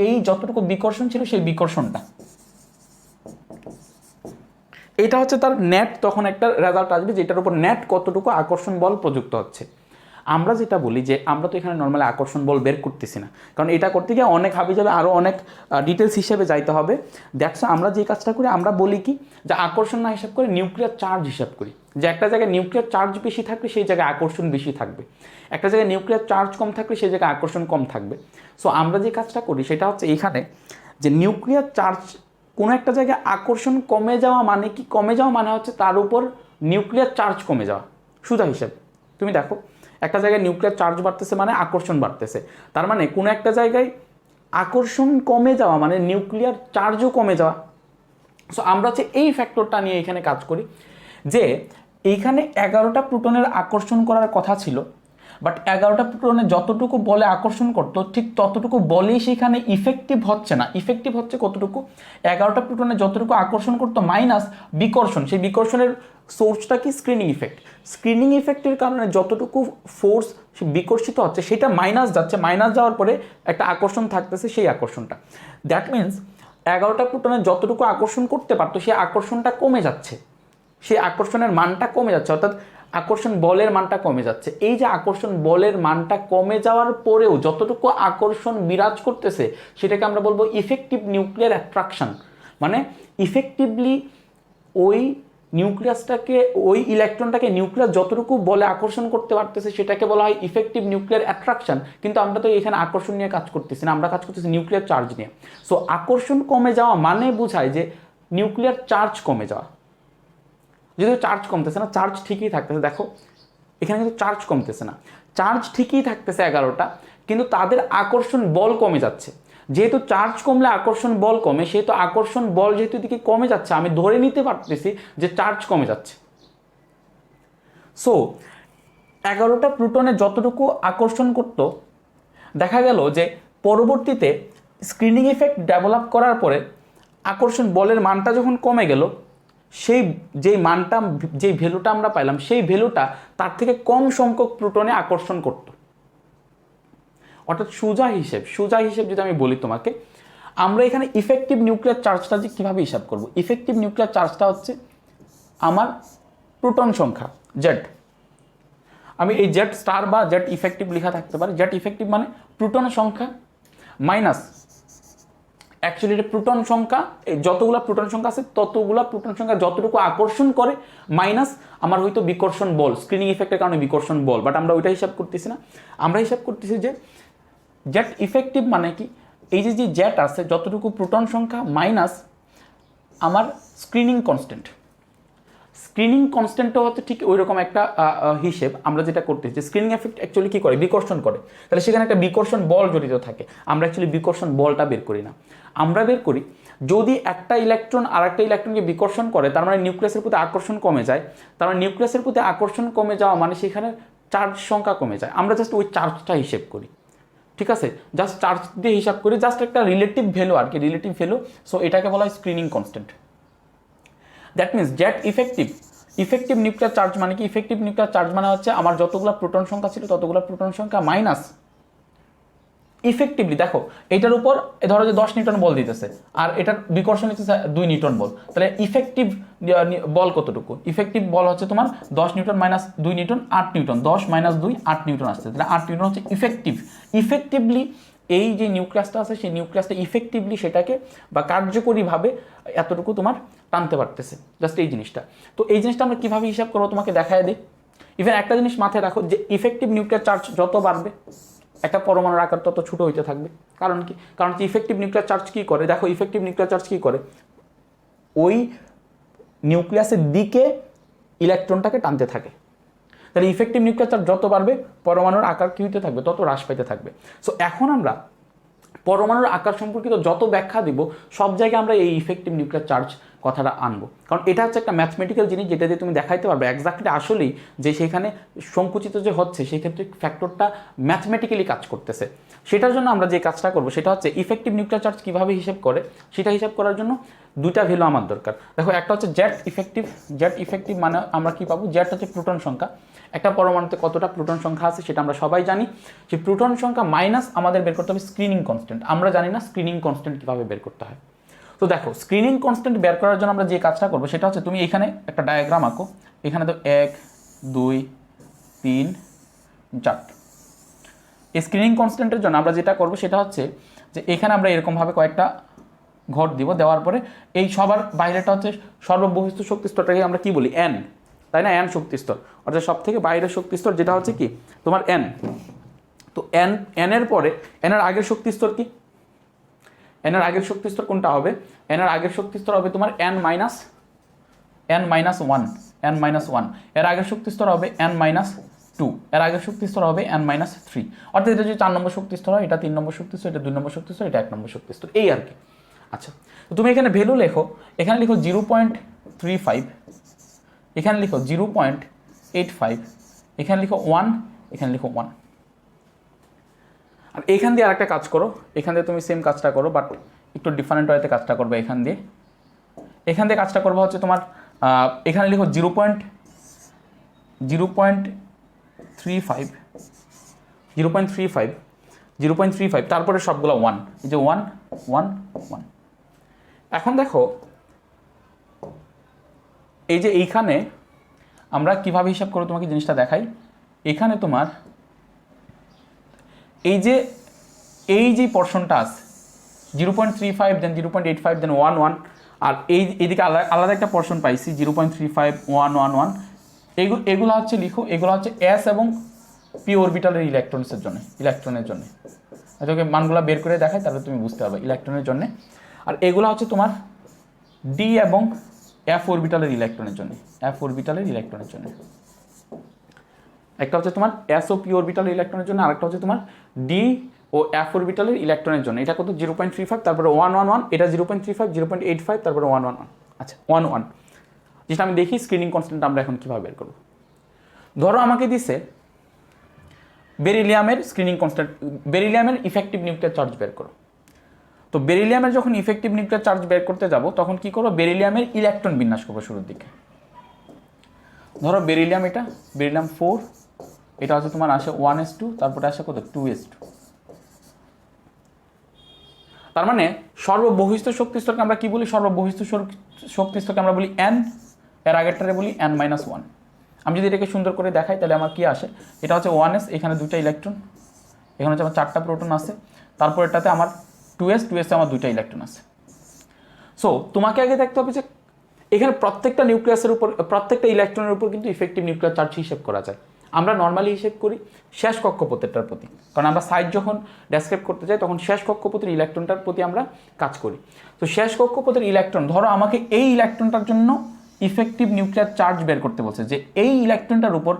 এই যতটুকু বিকর্ষণ ছিল সেই বিকর্ষণটা, এটা হচ্ছে তার নেট। তখন একটা রেজাল্ট আসবে যেটার উপর নেট কতটুকু আকর্ষণ বল প্রযুক্ত হচ্ছে। আমরা যেটা বলি যে আমরা তো এখানে নর্মালি আকর্ষণ বল বের করতেছি না, কারণ এটা করতে গিয়ে অনেক হাবি যাবে, আরও অনেক ডিটেলস হিসেবে যাইতে হবে। দেখছো আমরা যে কাজটা করি, আমরা বলি কি যে আকর্ষণ না হিসাব করে নিউক্লিয়ার চার্জ হিসাব করি, যে একটা জায়গায় নিউক্লিয়ার চার্জ বেশি থাকলে সেই জায়গায় আকর্ষণ বেশি থাকবে, একটা জায়গায় নিউক্লিয়ার চার্জ কম থাকলে সেই জায়গায় আকর্ষণ কম থাকবে। সো আমরা যে কাজটা করি সেটা হচ্ছে এইখানে যে নিউক্লিয়ার চার্জ কোনো একটা জায়গায় আকর্ষণ কমে যাওয়া মানে কি, কমে যাওয়া মানে হচ্ছে তার উপর নিউক্লিয়ার চার্জ কমে যাওয়া। সুদা হিসাব তুমি দেখো, একটা জায়গায় নিউক্লিয়ার চার্জ বাড়তেছে মানে আকর্ষণ বাড়তেছে, তার মানে কোনো একটা জায়গায় আকর্ষণ কমে যাওয়া মানে নিউক্লিয়ার চার্জও কমে যাওয়া। সো আমরা হচ্ছে এই ফ্যাক্টরটা নিয়ে এখানে কাজ করি যে এইখানে 11টা প্রোটনের আকর্ষণ করার কথা ছিল, বাট 11টা প্রোটনে যতটুকু বলে আকর্ষণ করতো ঠিক ততটুকু বলেই সেখানে ইফেক্টিভ হচ্ছে না। ইফেক্টিভ হচ্ছে কতটুকু? 11টা প্রোটনে যতটুকু আকর্ষণ করতো মাইনাস বিকর্ষণ, সেই বিকর্ষণের সোর্সটা কি? স্ক্রিনিং ইফেক্টের কারণে যতটুকু ফোর্স বিকর্ষিত হচ্ছে সেটা মাইনাস যাচ্ছে, মাইনাস যাওয়ার পরে একটা আকর্ষণ থাকতেছে, সেই আকর্ষণটা। দ্যাট মিনস 11টা প্রোটনে যতটুকু আকর্ষণ করতে পারতো সেই আকর্ষণটা কমে যাচ্ছে, সেই আকর্ষণের মানটা কমে যাচ্ছে, অর্থাৎ আকর্ষণ বলের মানটা কমে যাচ্ছে। এই যে আকর্ষণ বলের মানটা কমে যাওয়ার পরেও যতটুকু আকর্ষণ বিরাজ করতেছে সেটাকে আমরা বলবো ইফেক্টিভ নিউক্লিয়ার অ্যাট্রাকশন। মানে ইফেক্টিভলি ওই নিউক্লিয়াসটাকে, ওই ইলেকট্রনটাকে নিউক্লিয়াস যতটুকু বলে আকর্ষণ করতে পারতেছে সেটাকে বলা হয় ইফেক্টিভ নিউক্লিয়ার অ্যাট্রাকশন। কিন্তু আমরা তো এখানে আকর্ষণ নিয়ে কাজ করতেছি না, আমরা কাজ করতেছি নিউক্লিয়ার চার্জ নিয়ে। সো আকর্ষণ কমে যাওয়া মানে বোঝায় যে নিউক্লিয়ার চার্জ কমে যাওয়া। যদিও চার্জ কমতেছে না, চার্জ ঠিকই থাকতেছে। দেখো এখানে কিন্তু চার্জ কমতেছে না, চার্জ ঠিকই থাকতেছে 11টা, কিন্তু তাদের আকর্ষণ বল কমে যাচ্ছে। যেহেতু চার্জ কমলে আকর্ষণ বল কমে, সেহেতু আকর্ষণ বল যেহেতু এদিকে কমে যাচ্ছে, আমি ধরে নিতে পারতেছি যে চার্জ কমে যাচ্ছে। সো 11টা প্রোটনে যতটুকু আকর্ষণ করত, দেখা গেল যে পরবর্তীতে স্ক্রিনিং ইফেক্ট ডেভেলপ করার পরে আকর্ষণ বলের মানটা যখন কমে গেল, সেই যেই মানটা, যেই ভ্যালুটা আমরা পাইলাম, সেই ভ্যালুটা তার থেকে কম সংখ্যক প্রোটনে আকর্ষণ করত। অর্থাৎ সোজা হিসেব যদি আমি বলি তোমাকে, আমরা এখানে ইফেক্টিভ নিউক্লিয়ার চার্জটা যে কীভাবে হিসাব করব, ইফেক্টিভ নিউক্লিয়ার চার্জটা হচ্ছে আমার প্রোটন সংখ্যা জেড। আমি এই জেড স্টার বা জেড ইফেক্টিভ লেখা থাকতে পারে। জেড ইফেক্টিভ মানে প্রোটন সংখ্যা মাইনাস, অ্যাকচুয়ালি এটা প্রোটন সংখ্যা, যতগুলো প্রোটন সংখ্যা আছে ততগুলো প্রোটন সংখ্যা যতটুকু আকর্ষণ করে, মাইনাস আমার হয়তো বিকর্ষণ বল, স্ক্রিনিং ইফেক্টের কারণে বিকর্ষণ বল, বাট আমরা ওইটা হিসাব করতেছি না। আমরা হিসাব করতেছি যে জেট ইফেক্টিভ মানে কি, এই যে জেট আছে যতটুকু প্রোটন সংখ্যা মাইনাস আমার স্ক্রিনিং কনস্ট্যান্ট। স্ক্রিনিং কনস্ট্যান্টও হচ্ছে ঠিক ওই রকম একটা হিসেব আমরা যেটা করতেছি। যে স্ক্রিনিং এফেক্ট অ্যাকচুয়ালি কী করে, বিকর্ষণ করে, তাহলে সেখানে একটা বিকর্ষণ বল জড়িত থাকে। আমরা অ্যাকচুয়ালি বিকর্ষণ বলটা বের করি না, আমরা বের করি যদি একটা ইলেকট্রন আর একটা ইলেকট্রনকে বিকর্ষণ করে, তার মানে নিউক্লিয়াসের প্রতি আকর্ষণ কমে যায়। তার মানে নিউক্লিয়াসের প্রতি আকর্ষণ কমে যাওয়া মানে সেখানে চার্জ সংখ্যা কমে যায়। আমরা জাস্ট ওই চার্জটা হিসেব করি, ঠিক আছে, জাস্ট চার্জ দিয়ে হিসাব করি, জাস্ট একটা রিলেটিভ ভ্যালু আর কি, রিলেটিভ ভ্যালু। সো এটাকে বলা হয় screening constant. That means jet effective nuclear charge মানে কি, ইফেক্টিভ নিউক্লিয়ার চার্জ মানে হচ্ছে আমার যতগুলো প্রোটন সংখ্যা ছিল ততগুলো প্রোটন সংখ্যা মাইনাস ইফেক্টিভলি, দেখো এটার উপর ধরো যে 10 নিউটন বল দিতেছে আর এটার বিকর্ষণ দিতেছে 2 নিউটন বল, তাহলে ইফেক্টিভ বল কতটুকু, ইফেক্টিভ বল হচ্ছে তোমার 10 Newton minus 2 Newton 8 Newton, 10 minus 2 8 Newton আসছে, তাহলে 8 নিউটন হচ্ছে ইফেক্টিভলি এই যে নিউক্লিয়াসটা আছে সেই নিউক্লিয়াসটা ইফেক্টিভলি সেটাকে বা কার্যকরীভাবে এতটুকু তোমার টানতে পারতেছে, জাস্ট এই জিনিসটা। তো এই জিনিসটা আমরা কীভাবে হিসাব করবো তোমাকে দেখায় দিই। ইভেন একটা জিনিস মাথায় রাখো যে ইফেক্টিভ নিউক্লিয়ার চার্জ যত বাড়বে একটা পরমাণুর আকার তত ছোটো হইতে থাকবে। কারণ কি, কারণ ইফেক্টিভ নিউক্লিয়ার চার্জ কী করে, দেখো ইফেক্টিভ নিউক্লিয়ার চার্জ কী করে, ওই নিউক্লিয়াসের দিকে ইলেকট্রনটাকে টানতে থাকে। তাহলে ইফেক্টিভ নিউক্লিয়ার চার্জ যত বাড়বে পরমাণুর আকার কী হতে থাকবে, তত হ্রাস পাইতে থাকবে। সো এখন আমরা পরমাণুর আকার সম্পর্কিত যত ব্যাখ্যা দিব সব জায়গায় আমরা এই ইফেক্টিভ নিউক্লিয়ার চার্জ কথাটা আনবো, কারণ এটা হচ্ছে একটা ম্যাথমেটিক্যাল জিনিস যেটা দিয়ে তুমি দেখাইতে পারবে এক্স্যাক্টলি আসলেই যে সেখানে সংকুচিত যে হচ্ছে সেই ক্ষেত্রে ফ্যাক্টরটা ম্যাথমেটিক্যালি কাজ করতেছে। সেটার জন্য আমরা যে কাজটা করবো সেটা হচ্ছে ইফেক্টিভ নিউক্লিয়ার চার্জ কীভাবে হিসেব করে সেটা হিসাব করার জন্য দুইটা ভ্যালু আমার দরকার। দেখো একটা হচ্ছে জেট ইফেক্টিভ মানে আমরা কী পাবো, জেট হচ্ছে প্রোটন সংখ্যা, একটা পরমাণুতে কতটা প্রোটন সংখ্যা আছে সেটা আমরা সবাই জানি। সেই প্রোটন সংখ্যা মাইনাস আমাদের বের করতে হবে স্ক্রিনিং কনস্ট্যান্ট। আমরা জানি না স্ক্রিনিং কনস্ট্যান্ট কীভাবে বের করতে হয়। তো দেখো স্ক্রিনিং কনস্ট্যান্ট বের করার জন্য আমরা যে কাজটা করবো সেটা হচ্ছে তুমি এখানে একটা ডায়াগ্রাম আঁকো, এখানে তো 1 2 3 4। এই স্ক্রিনিং কনস্ট্যান্টের জন্য আমরা যেটা করবো সেটা হচ্ছে যে এখানে আমরা এরকমভাবে কয়েকটা ঘর দিব, দেওয়ার পরে এই সবার বাইরেটা হচ্ছে সর্ববহিস্থ শক্তিস্তরটাকে আমরা কি বলি, এন, তাই না, এন শক্তিস্তর, অর্থাৎ সব থেকে বাইরের শক্তিস্তর যেটা হচ্ছে কি তোমার এন। তো এনের পরে এনের আগের শক্তিস্তর কি, এনের আগের শক্তিস্তর কোনটা হবে, এনের আগের শক্তিস্তর হবে তোমার n মাইনাস 1, এর আগের শক্তিস্তর হবে n মাইনাস 2, এর আগের শক্তিস্তর হবে n মাইনাস 3, অর্থাৎ এটা যদি 4 নম্বর শক্তিস্তর হয় এটা 3 নম্বর শক্তিস্তর, এটা 2 নম্বর শক্তিস্তর, এটা 1 নম্বর শক্তিস্তর, এই আর কি। আচ্ছা, তো তুমি এখানে ভ্যালু লেখো, এখানে লিখো 0.35, এখানে লিখো 0.85, এখানে লিখো 1, এখানে লিখো 1। আর এখান দিয়ে আরেকটা কাজ করো, এখান দিয়ে তুমি সেম কাজটা করো বাট একটু ডিফারেন্ট ওয়েতে কাজটা করবে। এখান দিয়ে কাজটা করবো হচ্ছে তোমার এখানে লিখো 0.35, তারপরে সবগুলো 1, এই যে 1 1 1। এখন দেখো এই যে এইখানে আমরা কিভাবে হিসাব করো তোমাকে জিনিসটা দেখাই। এখানে তোমার এই যে পোর্শনটা আছে 0.35 দেন 0.85 দেন 1 1, আর এইদিকে আলাদা একটা পোর্শন পাইছি 0.35 1 1 1। এগুলো হচ্ছে লিখো, এগুলো হচ্ছে এস এবং পি অরবিটালের ইলেকট্রনের জন্য। তোকে মানগুলো বের করে দেখায় তাহলে তুমি বুঝতে পারবে ইলেকট্রনের জন্য। আর এগুলো হচ্ছে তোমার ডি এবং এফ অরবিটালের ইলেকট্রনের জন্য, একটা হচ্ছে তোমার এস ও পি অরবিটালের ইলেকট্রনের জন্য, আরেকটা হচ্ছে তোমার ডি ও এফ অরবিটালের ইলেকট্রনের জন্য। এটা কত 0.35, তারপরে 1 1 1, এটা 0.35 0.85, তারপরে 1 1 1। আচ্ছা 1 1 যেটা আমি দেখি স্ক্রিনিং কনস্ট্যান্ট আমরা এখন কীভাবে বের করব। ধরো আমাকে দিছে বেরিলিয়ামের স্ক্রিনিং কনস্ট্যান্ট, বেরিলিয়ামের ইফেক্টিভ নিউক্লিয়ার চার্জ বের করো। তো বেরিলিয়ামের যখন ইফেক্টিভ নিউক্লিয়ার চার্জ বের করতে যাব তখন কি করবো, বেরিলিয়ামের ইলেকট্রন বিন্যাস করবো শুরুর দিকে। ধরো বেরিলিয়াম, এটা বেরিলিয়াম 4, এটা হচ্ছে তোমার আসে 1s2, তারপরে আসে কত 2s2। তার মানে সর্ববহিষ্ঠ শক্তি স্তরকে আমরা কি বলি, সর্ববহিষ্ঠ শক্তি স্তরকে আমরা বলি n, এর আগেরটারে বলি n-1। আমি যদি এটাকে সুন্দর করে দেখাই তাহলে আমার কি আসে, এটা হচ্ছে 1s, এখানে 2টা ইলেকট্রন, এখানে হচ্ছে আমার 4টা প্রোটন আছে, তারপর এটাতে আমার 2s, 2s-এ আমার 2টা ইলেকট্রন আছে। সো তোমাকে আগে দেখতে হবে যে এখানে প্রত্যেকটা নিউক্লিয়াসের উপর, প্রত্যেকটা ইলেকট্রনের উপর কিন্তু ইফেক্টিভ নিউক্লিয়ার চার্জ হিসেব করা যায়। আমরা নর্মালি হিসেব করি শেষ কক্ষপথেরটার প্রতি, কারণ আমরা সাইজ যখন ডেসক্রাইব করতে যাই তখন শেষ কক্ষপথের ইলেকট্রনটার প্রতি আমরা কাজ করি। তো শেষ কক্ষপথের ইলেকট্রন, ধরো আমাকে এই ইলেকট্রনটার জন্য ইফেক্টিভ নিউক্লিয়ার চার্জ বের করতে বলছে, যে এই ইলেকট্রনটার উপর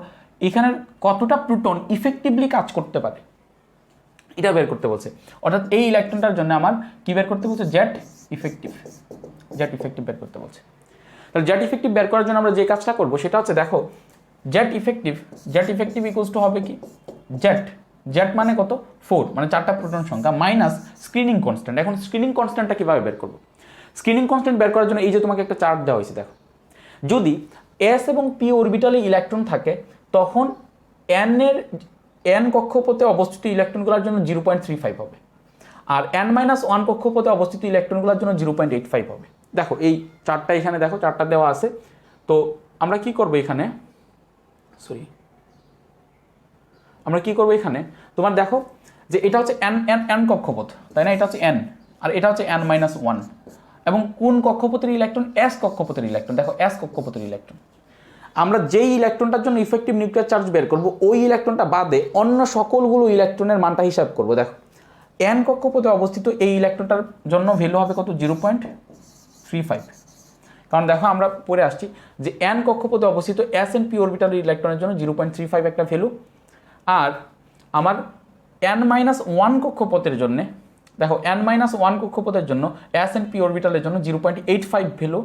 এখানের কতটা প্রোটন ইফেক্টিভলি কাজ করতে পারে এটা বের করতে বলছে। অর্থাৎ এই ইলেকট্রনটার জন্য আমার কি বের করতে বলছে, জেড ইফেক্টিভ বের করতে বলছে। তাহলে জেড ইফেক্টিভ বের করার জন্য আমরা যে কাজটা করবো সেটা হচ্ছে, দেখো জেড ইফেক্টিভ ইকুয়ালস টু হবে কি, জেড মানে কত 4, মানে 4টা প্রোটন সংখ্যা মাইনাস স্ক্রিনিং কনস্ট্যান্ট। এখন স্ক্রিনিং কনস্ট্যান্টটা কীভাবে বের করবো, স্ক্রিনিং কনস্ট্যান্ট বের করার জন্য এই যে তোমাকে একটা চার্ট দেওয়া হয়েছে, দেখো যদি এস এবং পি অরবিটালে ইলেকট্রন থাকে তখন এন কক্ষপথে অবস্থিত ইলেকট্রনগুলোর জন্য 0.35 হবে, আর n-1 কক্ষপথে অবস্থিত ইলেকট্রনগুলোর জন্য 0.85 হবে। দেখো এই চারটা এখানে দেখো, চারটা দেওয়া আছে। তো আমরা কি করবো এখানে, আমরা কি করবো এখানে, তোমার দেখো যে এটা হচ্ছে n কক্ষপথ, তাই না, এটা হচ্ছে n, আর এটা হচ্ছে n-1, এবং কোন কক্ষপথের ইলেকট্রন, s কক্ষপথের ইলেকট্রন। দেখো s কক্ষপথের ইলেকট্রন, আমরা যেই ইলেকট্রনটার জন্য ইফেক্টিভ নিউক্লিয়ার চার্জ বের করবো ওই ইলেকট্রনটা বাদে অন্য সকলগুলো ইলেকট্রনের মানটা হিসাব করবো। দেখো n কক্ষপথে অবস্থিত এই ইলেকট্রনটার জন্য ভ্যালু হবে কত, 0.35, কারণ দেখো আমরা পরে আসছি যে n কক্ষপথে অবস্থিত s and p অরবিটালের ইলেকট্রনের জন্য 0.35 একটা ভ্যালু, আর আমার n-1 কক্ষপথের জন্য, দেখো n-1 কক্ষপথের জন্য s and p অরবিটালের জন্য 0.85 ভ্যালু।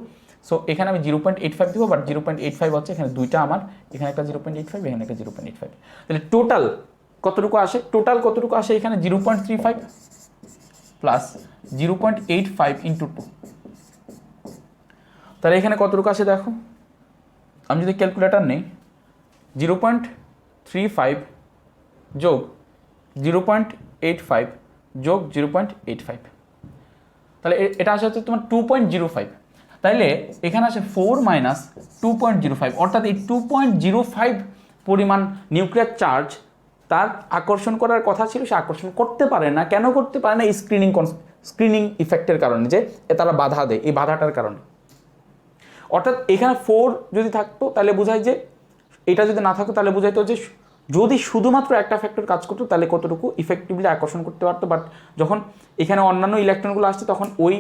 সো এখানে আমি 0.85 দিব, বাট 0.85 হচ্ছে এখানে দুইটা আমার, এখানে একটা 0.85, এখানে একটা 0.85, তাহলে টোটাল কতটুকু আসে, এখানে 0.35 প্লাস 0.85 ইন্টু 2, তাহলে এখানে কতটুকু আসে দেখো, আমি যদি ক্যালকুলেটার নেই, 0.35 যোগ 0.85 যোগ 0.85, তাহলে এটা আসে হচ্ছে তোমার 2.05। তাইলে এখানে আসে 4 মাইনাস 2.05, অর্থাৎ এই 2.05 পরিমাণ নিউক্লিয়ার চার্জ তার আকর্ষণ করার কথা ছিল, সে আকর্ষণ করতে পারে না। কেন করতে পারে না, এই স্ক্রিনিং ইফেক্টের কারণে, যে তারা বাধা দেয়, এই বাধাটার কারণে। অর্থাৎ এখানে 4 যদি থাকতো তাহলে বোঝায় যে, এটা যদি না থাকতো তাহলে বোঝাইতো যে যদি শুধুমাত্র একটা ফ্যাক্টর কাজ করতো তাহলে কতটুকু ইফেক্টিভলি আকর্ষণ করতে পারতো। বাট যখন এখানে অন্যান্য ইলেকট্রনগুলো আসছে তখন ওই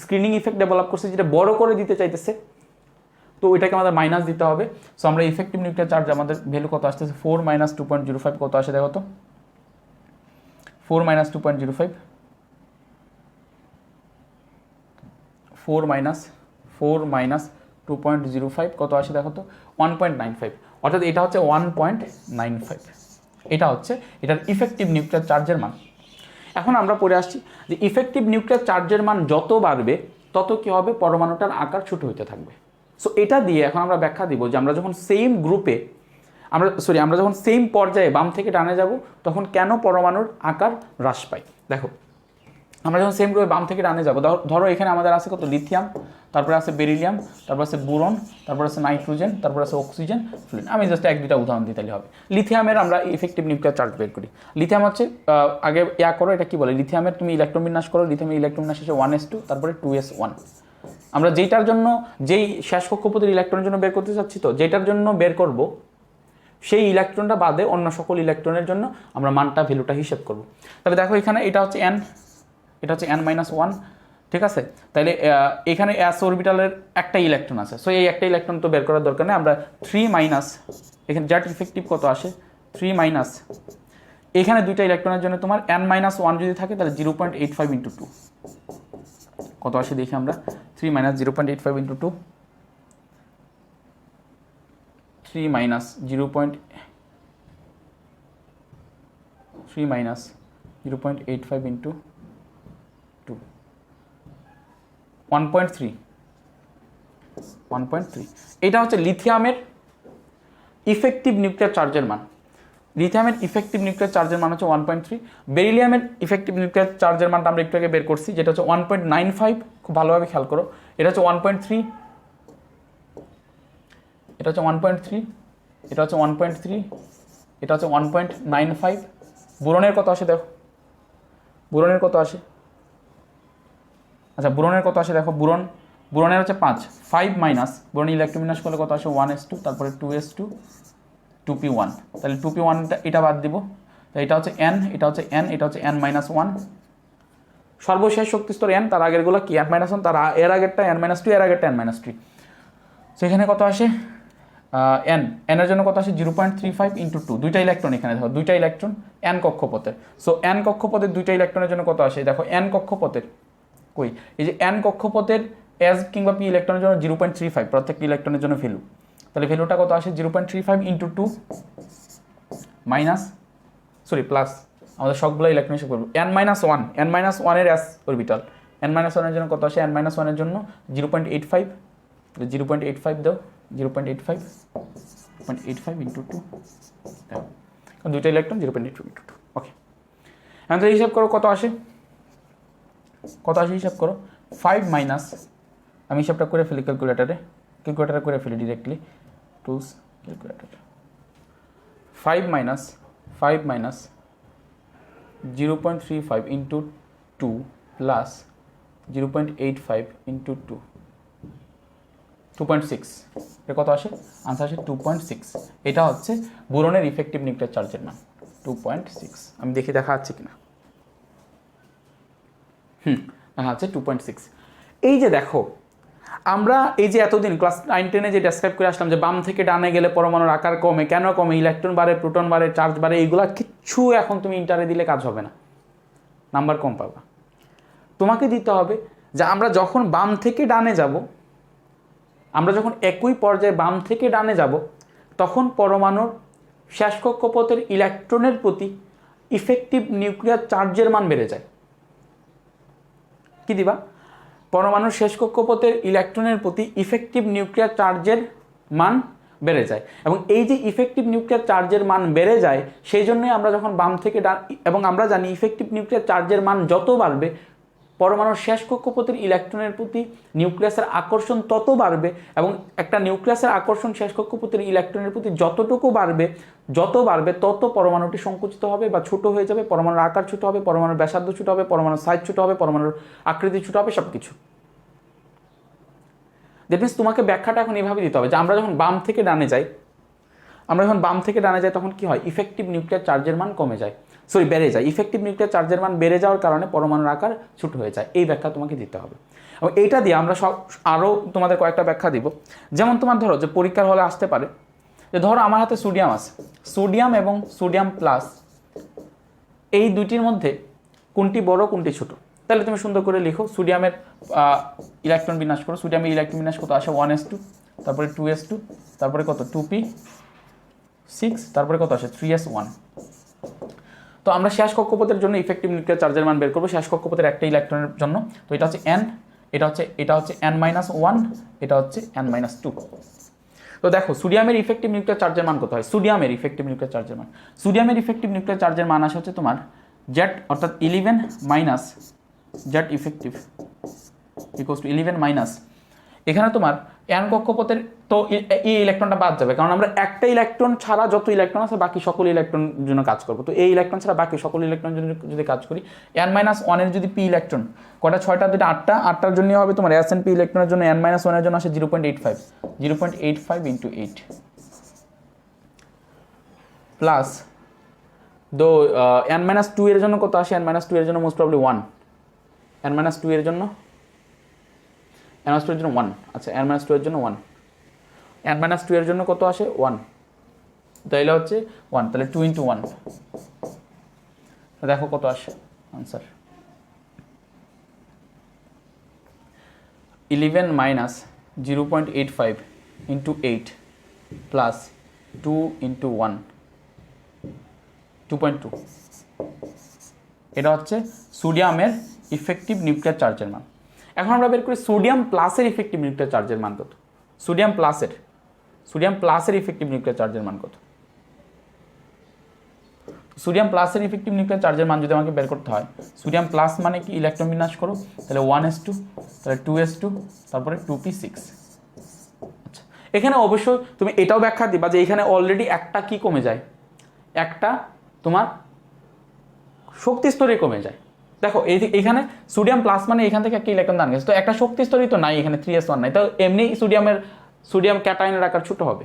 স্ক্রিনিং ইফেক্ট ডেভেলপ করছে, যেটা বড় করে দিতে চাইতেছে, তো ওইটাকে আমাদের মাইনাস দিতে হবে। সো আমরা ইফেক্টিভ নিউক্লিয়ার চার্জ আমাদের ভ্যালু কত আসতেছে, 4 মাইনাস 2.05 কত আসে দেখো তো, 4 মাইনাস 2.05, 4 মাইনাস 2.05 কত আসে দেখো তো, 1.95, অর্থাৎ এটা হচ্ছে 1.95, এটা হচ্ছে এটার ইফেক্টিভ নিউক্লিয়ার চার্জের মান। এখন আমরা পড়ে আসছি যে ইফেক্টিভ নিউক্লিয়ার চার্জের মান যত বাড়বে তত কি হবে, পরমাণুটার আকার ছোট হতে থাকবে। সো এটা দিয়ে এখন আমরা ব্যাখ্যা দিব যে আমরা যখন সেম গ্রুপে, আমরা যখন সেম পর্যায়ে বাম থেকে ডানে যাব তখন কেন পরমাণুর আকার হ্রাস পায়। দেখো আমরা যখন সেম গ্রুপে বাম থেকে ডানে যাব, ধরো এখানে আমাদের আছে কত, লিথিয়াম, তারপরে আছে বেরিলিয়াম, তারপর আছে বোরন, তারপর আছে নাইট্রোজেন, তারপর আছে অক্সিজেন, ফ্লুরিন। আমি জাস্ট এক দুটা উদাহরণ দিতে হবে। লিথিয়ামের আমরা ইফেক্টিভ নিউক্লিয়ার চার্জ বের করি। লিথিয়াম হচ্ছে আগে করো, এটা কি বলে, লিথিয়ামের তুমি ইলেকট্রন বিন্যাস করো, লিথিয়ামের ইলেকট্রন বিন্যাস হচ্ছে 1s2, তারপরে 2s1। আমরা যেটার জন্য, যেই শেষ কক্ষপথের ইলেকট্রনের জন্য বের করতে চাচ্ছি, তো যেটার জন্য বের করব সেই ইলেকট্রনটা বাদে অন্য সকল ইলেকট্রনের জন্য আমরা মানটা, ভ্যালুটা হিসেব করব। তাহলে দেখো এখানে এটা হচ্ছে এটা হচ্ছে n-1, ঠিক আছে। তাহলে এখানে s অরবিটালের একটা ইলেকট্রন আছে, সো এই একটা ইলেকট্রন তো বের করার দরকার নেই। আমরা 3 মাইনাস, এখানে জেড ইফেক্টিভ কত আসে, 3 মাইনাস, এখানে দুইটা ইলেকট্রনের জন্য তোমার n-1 যদি থাকে তাহলে 0.85 ইন্টু 2 কত আসে দেখি আমরা, 3 মাইনাস 0.85 ইন্টু 2, 3 মাইনাস 0.85 ইন্টু 2, 1.3, 1.3। এটা হচ্ছে লিথিয়ামের ইফেক্টিভ নিউক্লিয়ার চার্জের মান। লিথিয়ামের ইফেক্টিভ নিউক্লিয়ার চার্জের মান হচ্ছে 1.3। বেরিলিয়ামের ইফেক্টিভ নিউক্লিয়ার চার্জের মানটা আমরা একটু আগে বের করছি, যেটা হচ্ছে 1.95। খুব ভালোভাবে খেয়াল করো, এটা হচ্ছে 1.3, এটা হচ্ছে 1.3, এটা হচ্ছে 1.3, এটা হচ্ছে 1.95। বোরনের কত আসে দেখো, বোরনের কত আসে, আচ্ছা বোরনের কত আসে দেখো, বোরনের হচ্ছে 5 মাইনাস, বোরন ইলেকট্রোবিন্যাস করলে কত আসে 1s2, তারপরে 2s2, 2p1। তাহলে 2p1 এটা বাদ দিব, তো এটা হচ্ছে n, এটা হচ্ছে n, এটা হচ্ছে n-1। সর্বশেষ শক্তি স্তর n, তার আগেরগুলো কি n-1, তার এর আগেরটা n-2, এর আগেরটা n-3। সেখানে কত আসে n এর জন্য কত আসে 0.35 ইন্টু 2, দুইটা ইলেকট্রন এখানে দেখো, দুইটা ইলেকট্রন n কক্ষপথের। সো n কক্ষপথের দুইটা ইলেকট্রনের জন্য কত আসে দেখো, n কক্ষপথের কই, এই যে n কক্ষপথের s কিংবা p ইলেকট্রনের জন্য 0.35 প্রত্যেকটি ইলেকট্রনের জন্য ভ্যালু। তাহলে ভ্যালুটা কত আসে 0.35 ইন্টু 2 মাইনাস, সরি প্লাস, আমাদের সবগুলো ইলেকট্রন হিসেবে করবো n-1, n-1 এর s অরবিটাল, n-1 এর জন্য কত আসে, n-1 এর জন্য 0.85, 0.85 দাও, 0.85 ইন্টু 2 দাও, কারণ দুইটা ইলেকট্রন 0.85 ইন্টু 2। ওকে, এখন তো হিসাব করো কত আসে, কত আসে হিসাব করো, 5 মাইনাস, আমি হিসাবটা করে ফেলি ক্যালকুলেটারে করে ফেলি directly, tools calculator, 5 minus 0.35 into 2 plus 0.85 into 2, 2.6। এটা কত আসে, আনসার আসে 2.6। এটা হচ্ছে বোরনের ইফেক্টিভ নিউক্লিয়ার চার্জের মান 2.6। আমি দেখি দেখা যাচ্ছে কিনা, দেখা যাচ্ছে 2.6। এই যে দেখো, আমরা এই যে এতদিন ক্লাস 9-10 যে ডেসক্রাইব করে আসলাম যে বাম থেকে ডানে গেলে পরমাণুর আকার কমে, কেন কমে, ইলেকট্রন বাড়ে, প্রোটন বাড়ে, চার্জ বাড়ে, এইগুলা কিচ্ছু এখন তুমি ইন্টারে দিলে কাজ হবে না, নাম্বার কম পাবা। তোমাকে দিতে হবে যে আমরা যখন বাম থেকে ডানে যাব, আমরা যখন একই পর্যায়ে বাম থেকে ডানে যাব, তখন পরমাণুর শেষ কক্ষপথের ইলেকট্রনের প্রতি ইফেক্টিভ নিউক্লিয়ার চার্জের মান বেড়ে যায়। কি দিবা, পরমাণুর শেষ কক্ষপথের ইলেকট্রনের প্রতি ইফেক্টিভ নিউক্লিয়ার চার্জের মান বেড়ে যায়। এবং এই যে ইফেক্টিভ নিউক্লিয়ার চার্জের মান বেড়ে যায়, সেই জন্যই আমরা যখন বাম থেকে এবং আমরা জানি ইফেক্টিভ নিউক্লিয়ার চার্জের মান যত বাড়বে, পরমাণুর শেষ কক্ষপথের ইলেকট্রনের প্রতি নিউক্লিয়াসের আকর্ষণ তত বাড়বে। এবং একটা নিউক্লিয়াসের আকর্ষণ শেষ কক্ষপথের ইলেকট্রনের প্রতি যতটুকু বাড়বে, তত পরমাণুটি সংকুচিত হবে বা ছোট হয়ে যাবে, পরমাণুর আকার ছোট হবে, পরমাণুর ব্যাসার্ধ ছোট হবে, পরমাণুর সাইজ ছোট হবে, পরমাণুর আকৃতি ছোট হবে, সব কিছু। দ্যাট মিনস তোমাকে ব্যাখ্যাটা এখন এইভাবে দিতে হবে যে আমরা যখন বাম থেকে ডানে যাই, তখন কি হয়, ইফেক্টিভ নিউক্লিয়ার চার্জের মান কমে যায়, বেড়ে যায়। ইফেক্টিভ নিউক্লিয়ার চার্জের মান বেড়ে যাওয়ার কারণে পরমাণুর আকার ছোট হয়ে যায়। এই ব্যাখ্যা তোমাকে দিতে হবে। এবং এইটা দিয়ে আমরা আরও তোমাদের কয়েকটা ব্যাখ্যা দিব। যেমন তোমার ধরো যে পরীক্ষার হলে আসতে পারে যে ধরো আমার হাতে সোডিয়াম আছে, সোডিয়াম এবং সোডিয়াম প্লাস, এই দুইটির মধ্যে কোনটি বড় কোনটি ছোট। তাহলে তুমি সুন্দর করে লিখো, সোডিয়ামের ইলেকট্রন বিন্যাস করো। সোডিয়ামের ইলেকট্রন বিন্যাস কত আসে 1s2, তারপরে 2s2, তারপরে কত 2p6, তারপরে কত আসে 3s1। তো আমরা শেষ কক্ষপথের জন্য ইফেক্টিভ নিউক্লিয়ার চার্জের মান বের করবো, শেষ কক্ষপথের একটা ইলেকট্রনের জন্য। তো এটা হচ্ছে n, এটা হচ্ছে n-1, এটা হচ্ছে n-2। তো দেখো সোডিয়ামের ইফেক্টিভ নিউক্লিয়ার চার্জের মান কত হয়, সোডিয়ামের ইফেক্টিভ নিউক্লিয়ার চার্জের মান আসে হচ্ছে তোমার z, অর্থাৎ 11 minus z effective equals to 11 minus, এখানে তোমার n কক্ষপথের, তো এই ইলেকট্রনটা বাদ যাবে, কারণ আমরা একটা ইলেকট্রন ছাড়া যত ইলেকট্রন আছে বাকি সকল ইলেকট্রনের জন্য কাজ করবো। তো এই ইলেকট্রন ছাড়া বাকি সকল ইলেকট্রনের জন্য যদি কাজ করি, n-1 এর যদি p ইলেকট্রন, কটা 6টা, দুটো 8টার জন্য হবে তোমার s and p ইলেকট্রনের জন্য n-1 এর জন্য আসে 0.85 ইন্টু 8 প্লাস দো n-2 এর জন্য কত আসে, n-2 এর জন্য মোস্ট প্রবলি 1, n-2 এর জন্য 1, আচ্ছা n-2 এর জন্য 1, n-2 এর জন্য কত আসে 1, তাহলে হচ্ছে 1, তাহলে 2 ইন্টু 1, দেখো কত আসে answer 11 minus 0.85 into 8 plus 2 into 1, 2.2। এটা হচ্ছে সোডিয়ামের ইফেক্টিভ নিউক্লিয়ার চার্জের মান। এখন আমরা বের করি সোডিয়াম প্লাসের ইফেক্টিভ নিউক্লিয়ার চার্জের মান কত। সোডিয়াম প্লাসের ইফেক্টিভ নিউক্লিয়ার চার্জের মান কত। সোডিয়াম প্লাসের ইফেক্টিভ নিউক্লিয়ার চার্জের মান যদি আমাকে বের করতে হয়, সোডিয়াম প্লাস মানে কি ইলেকট্রন বিন্যাস করো, তাহলে 1s2, তাহলে 2s2, তারপরে 2p6। আচ্ছা, এখানে অবশ্যই তুমি এটাও ব্যাখ্যা দিবা যে এখানে অলরেডি একটা কি কমে যায়, একটা তোমার শক্তি স্তরে কমে যায়। দেখো এখানে সোডিয়াম প্লাস মানে এখান থেকে একটা ইলেকট্রন দান গেছে, তো একটা শক্তি স্তরই তো নাই এখানে, 3s1 নাই, তো এমনি সোডিয়াম ক্যাটায়নের আকার ছোট হবে।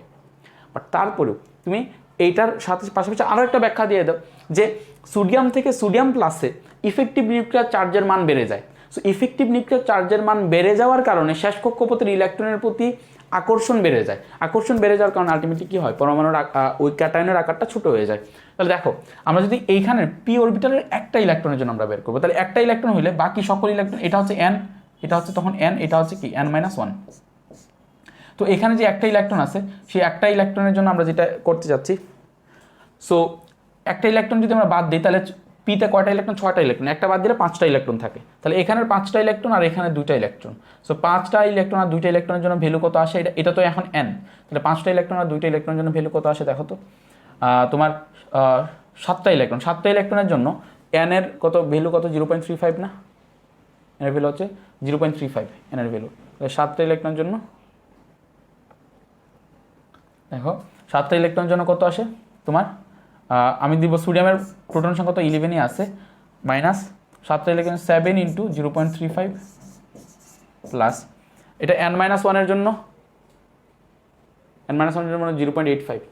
বাট তারপরেও তুমি এইটার সাথে পাশাপাশি আরও একটা ব্যাখ্যা দিয়ে দাও যে সোডিয়াম থেকে সোডিয়াম প্লাসে ইফেক্টিভ নিউক্লিয়ার চার্জের মান বেড়ে যায়। সো ইফেক্টিভ নিউক্লিয়ার চার্জের মান বেড়ে যাওয়ার কারণে শেষ কক্ষপথের ইলেকট্রনের প্রতি আকর্ষণ বেড়ে যায়। আকর্ষণ বেড়ে যাওয়ার কারণে আলটিমেটলি কী হয়, পরমাণুর ওই ক্যাটায়নের আকারটা ছোট হয়ে যায়। তাহলে দেখো আমরা যদি এইখানের পি অরবিটালের একটা ইলেকট্রনের জন্য আমরা বের করবো, তাহলে একটা ইলেকট্রন হলে বাকি সকল ইলেকট্রন, এটা হচ্ছে n, এটা হচ্ছে তখন n, এটা হচ্ছে কি n-1। তো এখানে যে একটা ইলেকট্রন আছে সেই একটা ইলেকট্রনের জন্য আমরা যেটা করতে যাচ্ছি, সো একটা ইলেকট্রন যদি আমরা বাদ দিই তাহলে পিতে কয়টা ইলেকট্রন, 6টা ইলেকট্রন, একটা বাদ দিলে 5টা ইলেকট্রন থাকে। তাহলে এখানের 5টা ইলেকট্রন আর এখানে 2টা ইলেকট্রন, সো 5টা ইলেকট্রন আর 2টা ইলেকট্রনের জন্য ভ্যালু কত আসে, এটা তো এখন n, তাহলে 5টা ইলেকট্রন আর 2টা ইলেকট্রনের জন্য ভ্যালু কত আসে দেখো তো, তোমার 7টা ইলেকট্রনের জন্য n এর কত ভ্যালু কত, 0.35 না, এর ভ্যালু হচ্ছে 0.35 n এর ভ্যালু। 7টা ইলেকট্রনের জন্য দেখো 7টা ইলেকট্রনের জন্য কত আসে তোমার, আমি দিব সোডিয়ামের প্রোটন সংখ্যা তো 11ই আছে, মাইনাস 7টা ইলেকট্রন 7 × 0.35 প্লাস এটা n-1 এর জন্য, n-1 এর জন্য 0.85,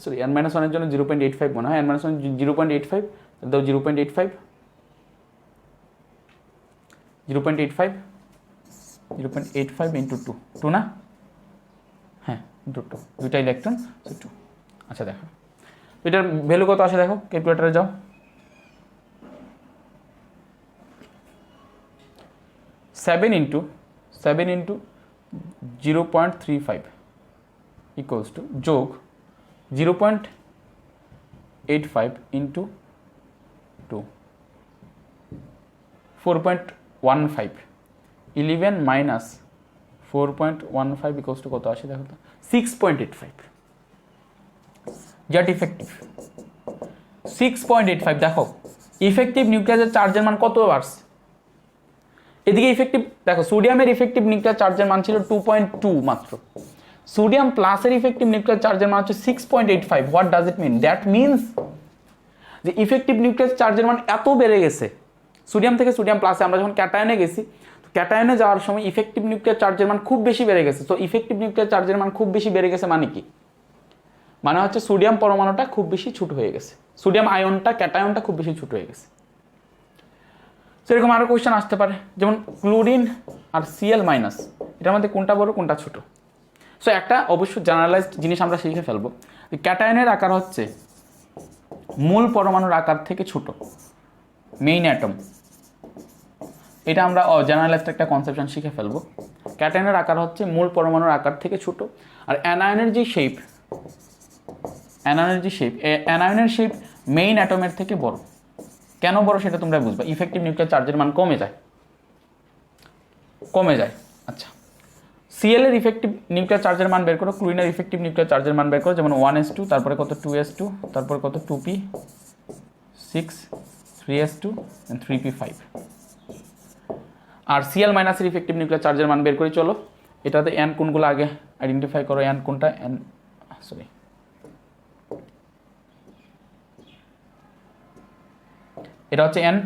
সরি n-1 এর জন্য 0.85 মনে হয়, n-1 0.85, দাও 0.85 × 2 না, হ্যাঁ 2 দুইটা ইলেকট্রন, 2। আচ্ছা দেখো এটার ভ্যালু কত আসে দেখো, ক্যালকুলেটরে যাও, 7 × 0.35 ইকুয়ালস টু যোগ 0.85 × 2, 4.15, 11 মাইনাস 4.15 ইকুয়ালস টু কত আসে দেখো তো, 6.85, যেটা ইফেক্টিভ 6.85। দেখো ইফেক্টিভ নিউক্লিয়ার চার্জের মান কত বাড়ছে, এদিকে ইফেক্টিভ দেখো সোডিয়ামের ইফেক্টিভ নিউক্লিয়ার চার্জের মান ছিল 2.2 মাত্র, সোডিয়াম প্লাসের ইফেক্টিভ নিউক্লিয়ার চার্জের মান হচ্ছে 6.85। What does it mean, that means যে ইফেক্টিভ নিউক্লিয়ার চার্জের মান এত বেড়ে গেছে, সোডিয়াম থেকে সোডিয়াম প্লাসে আমরা যখন ক্যাটায়নে গেছি, ক্যাটায়নে যাওয়ার সময় ইফেক্টিভ নিউক্লিয়ার চার্জের মান খুব বেশি বেড়ে গেছে। তো ইফেক্টিভ নিউক্লিয়ার চার্জের মান খুব বেশি বেড়ে গেছে মানে কি, মানে হচ্ছে সোডিয়াম পরমাণুটা খুব বেশি ছোট হয়ে গেছে, সোডিয়াম আয়নটা ক্যাটায়নটা খুব বেশি ছোট হয়ে গেছে। সেরকম আরও কোয়েশ্চেন আসতে পারে, যেমন ক্লোরিন আর Cl মাইনাস, এটার মধ্যে কোনটা বড় কোনটা ছোট। সো একটা অবশ্য জেনারেলাইজড জিনিস আমরা শিখে ফেলবো, ক্যাটায়নের আকার হচ্ছে মূল পরমাণুর আকার থেকে ছোট, মেইন অ্যাটম, এটা আমরা জেনারেলাইজড একটা কনসেপশন শিখে ফেলবো। ক্যাটায়নের আকার হচ্ছে মূল পরমাণুর আকার থেকে ছোট, আর অ্যানায়নের যে শেপ, অ্যানায়নের শেপ মেইন অ্যাটমের থেকে বড়। কেন বড় সেটা তোমরা বুঝবা, ইফেক্টিভ নিউক্লিয়ার চার্জের মান কমে যায়। আচ্ছা, Cl এর ইফেক্টিভ নিউক্লিয়ার চার্জের মান বের করো, ক্লোরিনের ইফেক্টিভ নিউক্লিয়ার চার্জের মান বের করো, যেমন 1s2, তারপরে কত 2s2, তারপরে কত 2p6, 3s2 and 3p5। আর Cl মাইনাসের ইফেক্টিভ নিউক্লিয়ার চার্জের মান বের করি, চলো এটাতে n কোনগুলো আগে আইডেন্টিফাই করো, n কোনটা, এটা হচ্ছে n,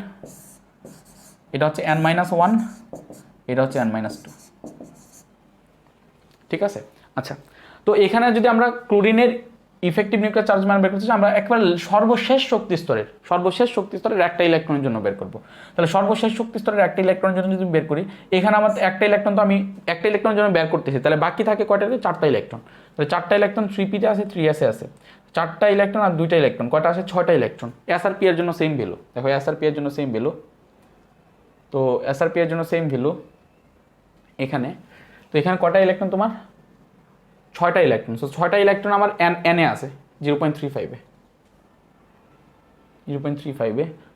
এটা হচ্ছে n-1, এটা হচ্ছে n-2, ঠিক আছে। আচ্ছা, তো এখানে যদি আমরা ক্লোরিনের ইফেক্টিভ নিউক্লিয়ার চার্জ মান বের করতে চাই, আমরা একবার সর্বশেষ শক্তি স্তরের একটা ইলেকট্রনের জন্য বের করব। তাহলে সর্বশেষ শক্তি স্তরের একটা ইলেকট্রনের জন্য যদি বের করি, এখানে আমার একটা ইলেকট্রন, তো আমি একটা ইলেকট্রনের জন্য বের করতেছি, তাহলে বাকি থাকে কয়টা, 4টা ইলেকট্রন। তাহলে 4টা ইলেকট্রন 3p-তে আছে, 3s-এ আছে, 4টা ইলেকট্রন আর 2টা ইলেকট্রন, কয়টা আসে, 6টা ইলেকট্রন। s আর p এর জন্য সেম ভ্যালু, দেখো s আর p এর জন্য সেম ভ্যালু, তো s আর p এর জন্য সেম ভ্যালু এখানে। তো এখানে কয়টা ইলেকট্রন তোমার, 6টা ইলেকট্রন। সো 6টা ইলেকট্রন আমার n-এ আছে 0.35-এ,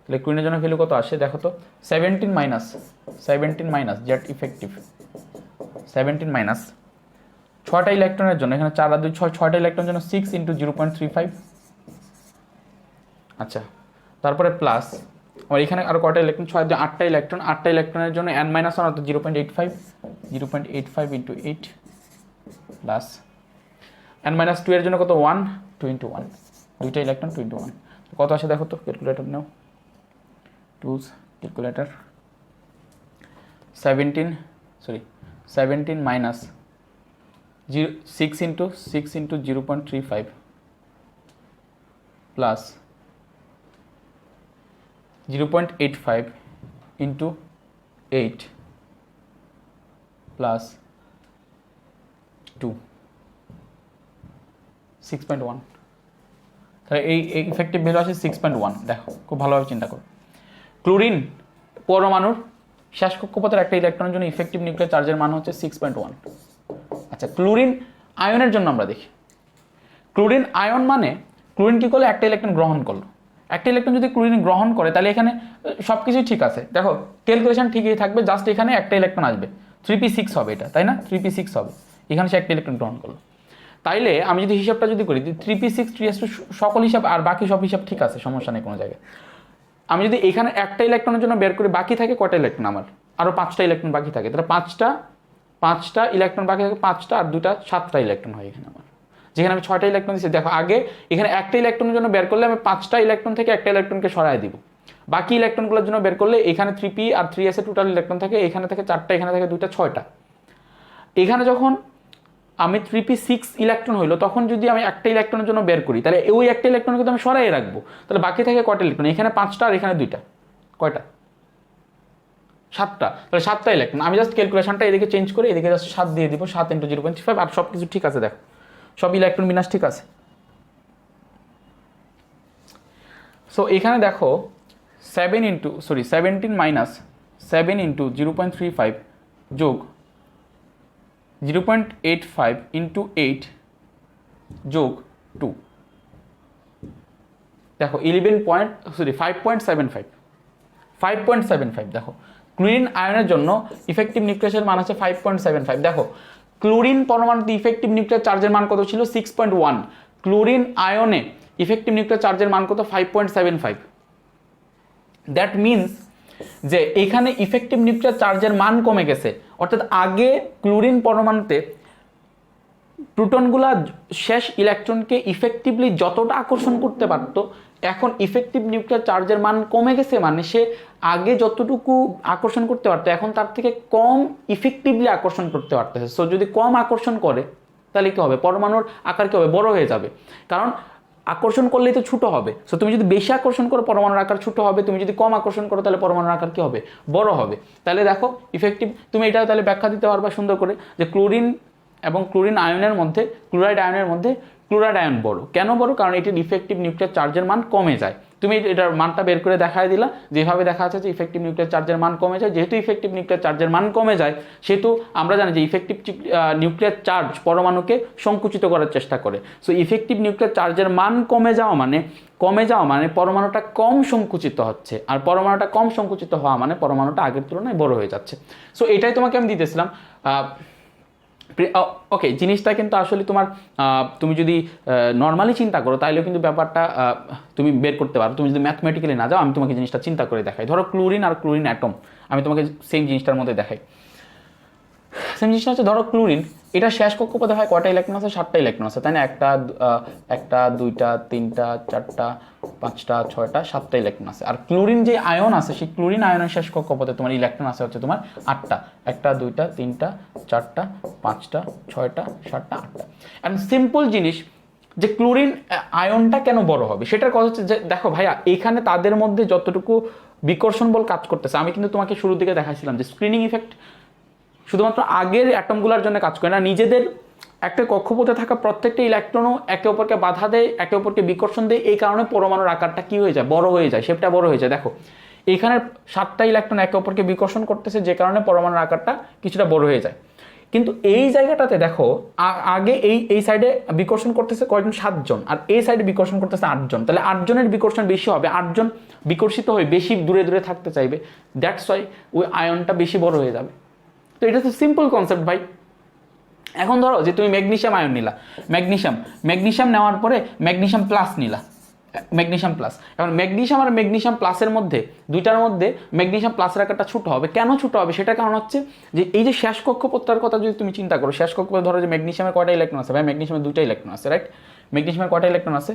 তো তাহলে ক্লোরিনের জন্য ভ্যালু কত আসে দেখো তো 17 মাইনাস জেড ইফেক্টিভ 17 মাইনাস 6টা ইলেকট্রনের জন্য, এখানে 4 আর 2 6, 6টা ইলেকট্রনের জন্য 6 × 0.35। আচ্ছা, তারপরে প্লাস আমার এখানে আরো কয়টা ইলেকট্রন, 6 দিয়ে 8টা ইলেকট্রন, 8টা ইলেকট্রনের জন্য n-1 অর্থাৎ 0.85 × 8 প্লাস n-2 এর জন্য কত 1 2 × 1, দুইটা ইলেকট্রন 2 × 1 কত আসে দেখো তো, ক্যালকুলেটর নাও, tools calculator. 17 minus 6 × 0.35 plus 0.85 × 8 plus 2 6.1। তাহলে এই ইফেক্টিভ ভ্যালু আছে 6.1। দেখো খুব ভালোভাবে চিন্তা করো, ক্লোরিন পরমাণুর শেষ কক্ষপথের একটা ইলেকট্রনের জন্য ইফেক্টিভ নিউক্লিয়ার চার্জের মান হচ্ছে 6.1। আচ্ছা, ক্লোরিন আয়নের জন্য আমরা দেখি, ক্লোরিন আয়ন মানে ক্লোরিন কী করলো, একটা ইলেকট্রন গ্রহণ করলো। একটা ইলেকট্রন যদি ক্লোরিন গ্রহণ করে তাহলে এখানে সব কিছুই ঠিক আছে, দেখো ক্যালকুলেশন ঠিকই থাকবে, জাস্ট এখানে একটা ইলেকট্রন আসবে, 3p6 হবে এটা, তাই না, 3p6 হবে, এখানে সে একটা ইলেকট্রন গ্রহণ করলো। তাইলে আমি যদি হিসাবটা যদি করি 3p6 3s2 সকল হিসাব আর বাকি সব হিসাব ঠিক আছে, সমস্যা নেই কোনো জায়গায়। আমি যদি এখানে একটা ইলেকট্রনের জন্য বের করি, বাকি থাকে কয়টা ইলেকট্রন, আমার আরও 5টা ইলেকট্রন বাকি থাকে, তাহলে 5টা ইলেকট্রন বাকি থাকে, 5টা আর 2টা 7টা ইলেকট্রন হয় এখানে আমার, যেখানে আমি 6টা ইলেকট্রন দিচ্ছি। দেখো আগে এখানে একটা ইলেকট্রনের জন্য বের করলে আমি 5টা ইলেকট্রন থেকে একটা ইলেকট্রনকে সরাই দিব, বাকি ইলেকট্রনগুলোর জন্য বের করলে এখানে 3p আর 3s এর টোটাল ইলেকট্রন থাকে, এখানে থেকে 4টা, এখানে থেকে 2টা, 6টা। এখানে যখন আমি 3p6 ইলেকট্রন হইলো, তখন যদি আমি একটা ইলেকট্রনের জন্য বের করি তাহলে ওই একটা ইলেকট্রন কিন্তু আমি সরাই রাখবো, তাহলে বাকি থাকে কয়টা ইলেকট্রন, এখানে 5টা আর এখানে 2টা, কয়টা 7টা, তাহলে 7টা ইলেকট্রন। আমি জাস্ট ক্যালকুলেশনটা এদিকে চেঞ্জ করে এদিকে জাস্ট 7 দিয়ে দিব, 7 × 0.35, আর সব কিছু ঠিক আছে, দেখো সব ইলেকট্রন বিন্যাস ঠিক আছে। সো এখানে দেখো 17 মাইনাস 7 × 0.35 যোগ 0.85 × 8 যোগ 2, দেখো 5.75। দেখো ক্লোরিন আয়নের জন্য ইফেক্টিভ নিউক্লিয়াসের মান আছে 5.75। দেখো ক্লোরিন পরমাণুতে ইফেক্টিভ নিউক্লিয়ার চার্জের মান কত ছিল 6.1, ক্লোরিন আয়নে ইফেক্টিভ নিউক্লিয়ার চার্জের মান কত 5.75। দ্যাট মিনস যে এখানে ইফেক্টিভ নিউক্লিয়ার চার্জের মান কমে গেছে, অর্থাৎ আগে ক্লোরিন পরমাণুতে প্রোটনগুলা শেষ ইলেকট্রনকে ইফেক্টিভলি যতটা আকর্ষণ করতে পারত, এখন ইফেক্টিভ নিউক্লিয়ার চার্জের মান কমে গেছে, মানে সে আগে যতটুকু আকর্ষণ করতে পারতো এখন তার থেকে কম ইফেক্টিভলি আকর্ষণ করতে পারতেছে। সো যদি কম আকর্ষণ করে তাহলে কী হবে, পরমাণুর আকার কী হবে, বড় হয়ে যাবে, কারণ আকর্ষণ করলেই তো ছোটো হবে। সো তুমি যদি বেশি আকর্ষণ করো পরমাণুর আকার ছোটো হবে, তুমি যদি কম আকর্ষণ করো তাহলে পরমাণুর আকার কী হবে, বড় হবে। তাহলে দেখো ইফেক্টিভ, তুমি এটা তাহলে ব্যাখ্যা দিতে পারবা সুন্দর করে যে ক্লোরিন এবং ক্লোরিন আয়নের মধ্যে, ক্লোরাইড আয়নের মধ্যে ক্লোরাইড আয়ন বড়। কেন বড়, কারণ এটির ইফেক্টিভ নিউক্লিয়ার চার্জের মান কমে যায়। তুমি এটার মানটা বের করে দেখাই দিলা, যেভাবে দেখা যাচ্ছে যে ইফেক্টিভ নিউক্লিয়ার চার্জের মান কমে যায়। যেহেতু ইফেক্টিভ নিউক্লিয়ার চার্জের মান কমে যায়, সেহেতু আমরা জানি যে ইফেক্টিভ নিউক্লিয়ার চার্জ পরমাণুকে সংকুচিত করার চেষ্টা করে। সো ইফেক্টিভ নিউক্লিয়ার চার্জের মান কমে যাওয়া মানে পরমাণুটা কম সংকুচিত হচ্ছে, আর পরমাণুটা কম সংকুচিত হওয়া মানে পরমাণুটা আগের তুলনায় বড় হয়ে যাচ্ছে। সো এটাই তোমাকে আমি দিতেছিলাম। ওকে, জিনিসটা কিন্তু আসলে তোমার তুমি যদি নর্মালি চিন্তা করো তাহলেও কিন্তু ব্যাপারটা তুমি বের করতে পারো। তুমি যদি ম্যাথমেটিক্যালি না যাও, আমি তোমাকে জিনিসটা চিন্তা করে দেখাই। ধরো ক্লোরিন আর ক্লোরিন অ্যাটম, আমি তোমাকে সেম জিনিসটার মধ্যে দেখাই। সেম জিনিসটা হচ্ছে, ধরো ক্লোরিন, এটা শেষ কক্ষপথে হয় কয়টা ইলেকট্রন আছে, 7টা ইলেকট্রন আছে, তাই না, একটা 2টা 3টা 4টা 5টা 6টা 7টা ইলেকট্রন আছে। আর ক্লোরিন যে আয়ন আছে, সেই ক্লোরিন আয়নের শেষ কক্ষপথে তোমার ইলেকট্রন আছে হচ্ছে তোমার 8টা, 1টা 2টা 3টা 4টা 5টা 6টা 7টা 8টা। অ্যান্ড সিম্পল জিনিস যে ক্লোরিন আয়নটা কেন বড় হবে, সেটার কথা হচ্ছে যে দেখো ভাইয়া, এখানে তাদের মধ্যে যতটুকু বিকর্ষণ বল কাজ করতেছে, আমি কিন্তু তোমাকে শুরুর দিকে দেখাইছিলাম যে স্ক্রিনিং ইফেক্ট শুধুমাত্র আগের অ্যাটমগুলোর জন্য কাজ করে না, নিজেদের একটা কক্ষপথে থাকা প্রত্যেকটা ইলেকট্রনও একে অপরকে বাধা দেয়, একে অপরকে বিকর্ষণ দেয়। এই কারণে পরমাণুর আকারটা কী হয়ে যায়, বড় হয়ে যায়, শেপটা বড় হয়ে যায়। দেখো এখানে 7টা ইলেকট্রন একে অপরকে বিকর্ষণ করতেছে, যে কারণে পরমাণুর আকারটা কিছুটা বড় হয়ে যায়। কিন্তু এই জায়গাটাতে দেখো আগে এই সাইডে বিকর্ষণ করতেছে কয়জন, 7 জন, আর এই সাইডে বিকর্ষণ করতেছে 8 জন, তাহলে 8 জনের বিকর্ষণ বেশি হবে, 8 জন বিকর্ষিত হয়ে বেশি দূরে দূরে থাকতে চাইবে, দ্যাটস ওয়াই ওই আয়নটা বেশি বড় হয়ে যাবে। তো এটা তো সিম্পল কনসেপ্ট ভাই। এখন ধরো যে তুমি ম্যাগনেসিয়াম আয়ন নিলা, ম্যাগনেসিয়াম নেওয়ার পরে ম্যাগনেসিয়াম প্লাস নিলা, ম্যাগনেসিয়াম প্লাস। এখন ম্যাগনেসিয়াম আর ম্যাগনেসিয়াম প্লাসের মধ্যে, দুইটার মধ্যে ম্যাগনেসিয়াম প্লাসের আকারটা ছোট হবে। কেন ছোট হবে? সেটার কারণ হচ্ছে যে এই যে শেষ কক্ষপথটার কথা যদি তুমি চিন্তা করো, শেষ কক্ষপথ ধরো যে ম্যাগনেসিয়ামের কয়টা ইলেকট্রন আছে ভাই? ম্যাগনেসিয়ামের 2টা ইলেকট্রন আছে, রাইট? ম্যাগনেসিয়ামের কয়টা ইলেকট্রন আছে?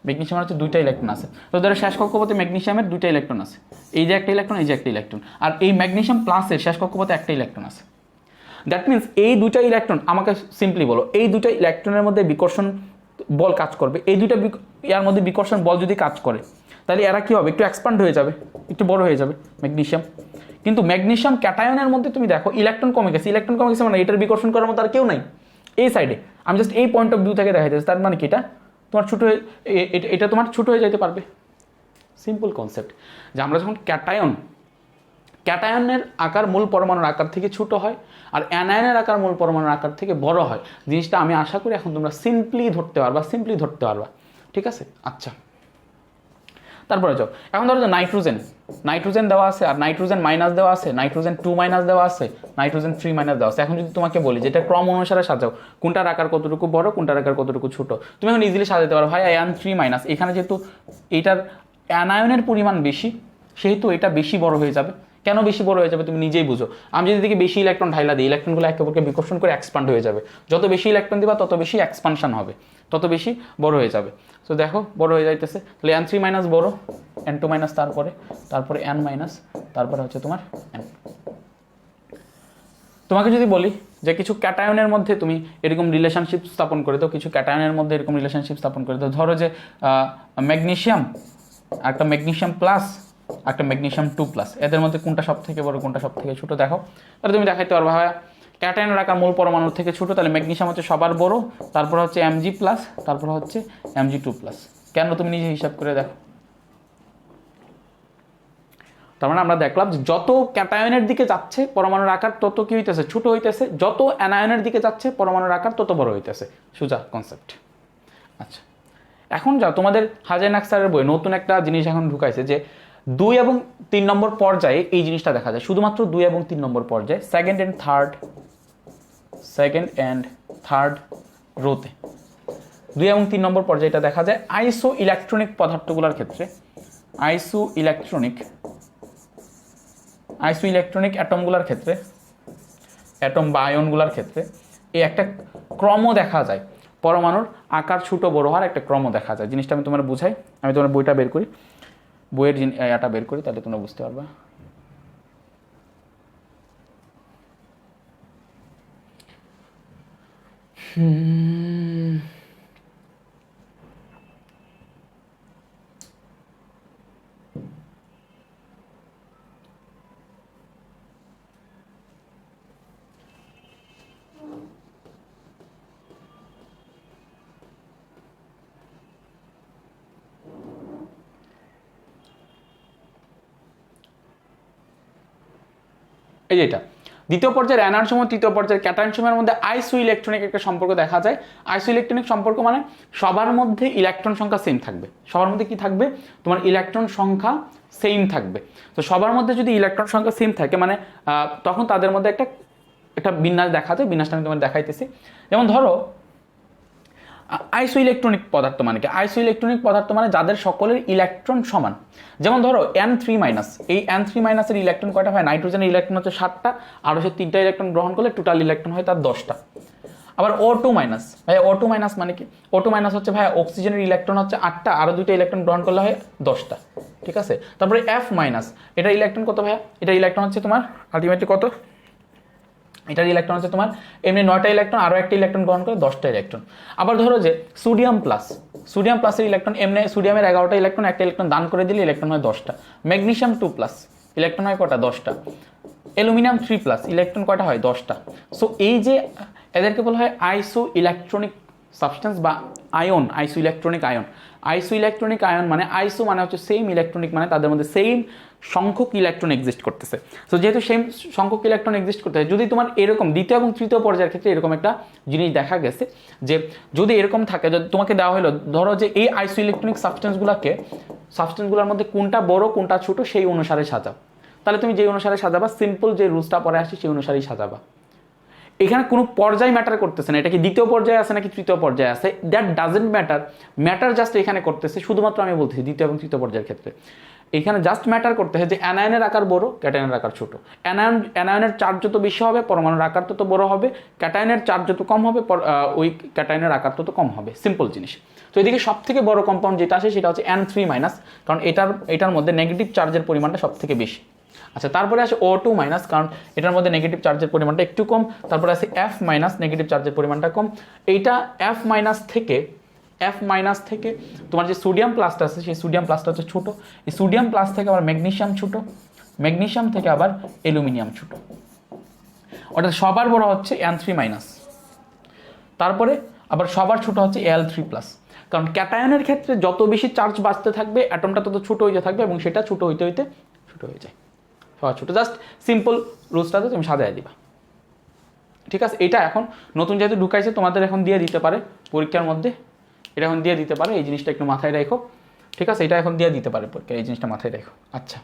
ম্যাগনেসিয়ামের হচ্ছে 2টা ইলেকট্রন আছে। তো ধরো শেষ কক্ষপথে ম্যাগনেসিয়ামের 2টা ইলেকট্রন আছে, এই যে একটা ইলেকট্রন, এই যে একটা ইলেকট্রন, আর এই ম্যাগনেসিয়াম প্লাসের শেষ কক্ষপথে একটা ইলেকট্রন আছে। দ্যাট মিনস এই 2টা ইলেকট্রন, আমাকে সিম্পলি বলো, এই 2টা ইলেকট্রনের মধ্যে বিকর্ষণ বল কাজ করবে। এই 2টা ইয়ার মধ্যে বিকর্ষণ বল যদি কাজ করে, তাহলে এরা কি হবে? একটু এক্সপান্ড হয়ে যাবে, একটু বড় হয়ে যাবে ম্যাগনেসিয়াম। কিন্তু ম্যাগনেসিয়াম ক্যাটায়নের মধ্যে তুমি দেখো ইলেকট্রন কমে গেছে, ইলেকট্রন কমে গেছে মানে এটার বিকর্ষণ করার মতো আর কেউ নাই এই সাইডে। আমি জাস্ট এই পয়েন্ট অফ ভিউ থেকে দেখা যাচ্ছে, তার মানে কি এটা তোমার ছোট হয়ে, এটা তোমার ছোট হয়ে যেতে পারবে। সিম্পল কনসেপ্ট যে আমরা যখন ক্যাটায়নের আকার মূল পরমাণুর আকার থেকে ছোট হয়, আর অ্যানায়নের আকার মূল পরমাণুর আকার থেকে বড় হয়। জিনিসটা আমি আশা করি এখন তোমরা সিম্পলি ধরতে পারবা, ঠিক আছে? আচ্ছা, তারপরে যাও, এখন ধরো যে নাইট্রোজেন দেওয়া আছে, আর নাইট্রোজেন মাইনাস দেওয়া আছে, নাইট্রোজেন 2 মাইনাস দেওয়া আছে, নাইট্রোজেন 3 মাইনাস দেওয়া আছে। এখন যদি তোমাকে বলি যেটা ক্রম অনুসারে সাজাও, কোনটার আকার কতটুকু বড়, কোনটার আকার কতটুকু ছোট, তুমি এখন ইজিলি সাজাতে পারো। ভাই আয়ন 3 মাইনাস, এখানে যেহেতু এটার অ্যানায়নের পরিমাণ বেশি, সেহেতু এটা বেশি বড় হয়ে যাবে। কেন বেশি বড় হয়ে যাবে তুমি নিজেই বুঝো। আমি যদি দিকে বেশি ইলেকট্রন ঢাইলা দিই, ইলেকট্রনগুলো একে অপরকে বিকর্ষণ করে এক্সপান্ড হয়ে যাবে। যত বেশি ইলেকট্রন দিবা তত বেশি এক্সপানশন হবে, তত বেশি বড় হয়ে যাবে। তো দেখো বড় হয়ে যাইতেছে, তাহলে N3 মাইনাস বড়, N2 মাইনাস তারপরে N মাইনাস, তারপরে হচ্ছে তোমার N। তোমাকে যদি বলি যে কিছু ক্যাটায়নের মধ্যে তুমি এরকম রিলেশনশিপ স্থাপন করে দাও, কিছু ক্যাটায়নের মধ্যে এরকম রিলেশনশিপ স্থাপন করে দাও, ধরো যে ম্যাগনেসিয়াম, একটা ম্যাগনেসিয়াম প্লাস, একটা ম্যাগনেসিয়াম 2 প্লাস, এদের মধ্যে কোনটা সব থেকে বড়, কোনটা সব থেকে ছোট দেখো, তাহলে তুমি দেখাইতে পারবে ভাই ক্যাটায়নের আকার মূল পরমাণুর থেকে ছোট, তাহলে ম্যাগনেসিয়াম হচ্ছে সবার বড়, তারপর হচ্ছে Mg প্লাস, তারপর হচ্ছে Mg2 প্লাস। কেন? তুমি নিজে হিসাব করে দেখো। তার মানে আমরা দেখলাম যে যত ক্যাটায়নের দিকে যাচ্ছে পরমাণুর আকার তত কি হইতেছে? ছোট হইতেছে, যত অ্যানায়নের দিকে যাচ্ছে পরমাণুর আকার তত বড় হইতেছে। সোজা কনসেপ্ট। আচ্ছা, এখন যাও, তোমাদের হাজাইনাক স্যারের বই নতুন একটা জিনিস এখন ঢুকাইছে যে 2 এবং 3 নম্বর পর্যায়ে এই জিনিসটা দেখা যায়, শুধুমাত্র 2 এবং 3 নম্বর পর্যায়ে, সেকেন্ড অ্যান্ড থার্ড রোতে 2 এবং 3 নম্বর পর্যায়ে এটা দেখা যায় আইসো ইলেকট্রনিক পদার্থগুলোর ক্ষেত্রে, আইসো ইলেকট্রনিক অ্যাটমগুলোর ক্ষেত্রে, অ্যাটম বা আয়নগুলোর ক্ষেত্রে এই একটা ক্রম দেখা যায়, পরমাণুর আকার ছোট বড় হওয়ার একটা ক্রম দেখা যায়। জিনিসটা আমি তোমার বুঝাই, আমি তোমার বইটা বের করি, বইয়ের এটা বের করি, তাহলে তোমরা বুঝতে পারবা। এই যে এটা দ্বিতীয় পর্যায়ের অ্যানায়ন সমূহ, তৃতীয় পর্যায়ের ক্যাটায়ন সমূহের মধ্যে আইসো ইলেকট্রনিক একটা সম্পর্ক দেখা যায়। আইসো ইলেকট্রনিক সম্পর্ক মানে সবার মধ্যে ইলেকট্রন সংখ্যা সেম থাকবে। সবার মধ্যে কি থাকবে? তোমার ইলেকট্রন সংখ্যা সেম থাকবে। তো সবার মধ্যে যদি ইলেকট্রন সংখ্যা সেম থাকে মানে তখন তাদের মধ্যে একটা বিন্যাস দেখা যায়। বিন্যাসটা আমি তোমার দেখাইতেছি। যেমন ধরো আইসো ইলেকট্রনিক পদার্থ মানে কি? আইসো ইলেকট্রনিক পদার্থ মানে যাদের সকলের ইলেকট্রন সমান। যেমন ধরো N3 মাইনাস, এই N3 মাইনাসের ইলেকট্রন কয়টা হয়? নাইট্রোজেনের ইলেকট্রন হচ্ছে 7টা, আরও সে 3টা ইলেকট্রন গ্রহণ করলে টোটাল ইলেকট্রন হয় তার 10টা। আবার O2 মাইনাস, ভাই O2 মাইনাস মানে কি? O2 মাইনাস হচ্ছে ভাই অক্সিজেনের ইলেকট্রন হচ্ছে 8টা, আরও 2টা ইলেকট্রন গ্রহণ করলে হয় 10টা, ঠিক আছে? তারপরে F মাইনাস, এটার ইলেকট্রন কত ভাইয়া? এটার ইলেকট্রন হচ্ছে তোমার আলটিমেটলি কত? এটার ইলেকট্রন হচ্ছে তোমার এমনি 9টা ইলেকট্রন, আরও একটা ইলেকট্রন গ্রহণ করে 10টা ইলেকট্রন। আবার ধরো যে সোডিয়াম প্লাসের ইলেকট্রন, এমনি সোডিয়ামের 11টা ইলেকট্রন, একটা ইলেকট্রন দান করে দিলে ইলেকট্রন হয় 10টা। ম্যাগনেসিয়াম 2 প্লাস ইলেকট্রন হয় কটা? 10টা। অ্যালুমিনিয়াম 3 প্লাস ইলেকট্রন কয়টা হয়? 10টা। সো এই যে এদেরকে বলা হয় আইসো ইলেকট্রনিক সাবস্টেন্স বা আয়ন, আইসো ইলেকট্রনিক আয়ন। আইসো ইলেকট্রনিক আয়ন মানে আইসো মানে হচ্ছে সেম, ইলেকট্রনিক মানে তাদের মধ্যে সেম সংখ্যক ইলেকট্রন এক্সিস্ট করতেছে। সো যেহেতু সেম সংখ্যক ইলেকট্রন এক্সিস্ট করতেছে, যদি তোমার এরকম দ্বিতীয় এবং তৃতীয় পর্যায়ের ক্ষেত্রে এরকম একটা জিনিস দেখা গেছে যে যদি এরকম থাকে, যদি তোমাকে দেওয়া হলো ধরো যে এই আইসো ইলেকট্রনিক সাবস্টেন্সগুলোর মধ্যে কোনটা বড় কোনটা ছোট সেই অনুসারে সাজাও, তাহলে তুমি যে অনুসারে সাজাবা, সিম্পল যে রুলসটা পরে আসছে সেই অনুসারেই সাজাবা। এখানে কোনো পর্যায় ম্যাটার করতেছে না, এটা কি দ্বিতীয় পর্যায়ে আছে নাকি তৃতীয় পর্যায়ে আছে, দ্যাট ডাজেন্ট ম্যাটার জাস্ট এখানে করতেছে শুধুমাত্র আমি বলতেছি দ্বিতীয় এবং তৃতীয় পর্যায়ের ক্ষেত্রে এখানে জাস্ট ম্যাটার করতেছে যে অ্যানায়নের আকার বড়, ক্যাটায়নের আকার ছোট। অ্যানায়নের চার্জ যত বেশি হবে পরমাণুর আকার তত বড় হবে, ক্যাটায়নের চার্জ যত কম হবে ওই ক্যাটায়নের আকার তত কম হবে, সিম্পল জিনিস। তো এদিকে সব থেকে বড় কম্পাউন্ড যেটা আসে সেটা হচ্ছে N3-, কারণ এটার মধ্যে নেগেটিভ চার্জের পরিমাণটা সব থেকে বেশি। আচ্ছা, তারপরে আসে O2-, কারণ এটার মধ্যে নেগেটিভ চার্জের পরিমাণটা একটু কম। তারপরে আসে F-, নেগেটিভ চার্জের পরিমাণটা কম। এইটা F- থেকে তোমার যে সোডিয়াম প্লাসটা আছে সেই সোডিয়াম প্লাসটা হচ্ছে ছোটো, এই সোডিয়াম প্লাস থেকে আবার ম্যাগনেসিয়াম ছোটো, ম্যাগনেসিয়াম থেকে আবার অ্যালুমিনিয়াম ছোটো, অর্থাৎ সবার বড় হচ্ছে N3-। তারপরে আবার সবার ছোট হচ্ছে Al3+, কারণ ক্যাটায়নের ক্ষেত্রে যত বেশি চার্জ বাঁচতে থাকবে অ্যাটমটা তত ছোটো হইতে থাকবে এবং সেটা ছোটো হইতে ছোটো হয়ে যায়, সবার ছোটো। জাস্ট সিম্পল রুলসটাতে তুমি সাজায় দিবা, ঠিক আছে। এটা এখন নতুন যেহেতু ঢুকাইছে তোমাদের এখন দিয়ে দিতে পারে পরীক্ষার মধ্যে, এটা এখন দিয়ে দিতে পারে, এই জিনিসটা একটু মাথায় রাখো, ঠিক আছে। এটা এখন দিয়ে দিতে পারে পরীক্ষা, এই জিনিসটা মাথায় রাখো। আচ্ছা,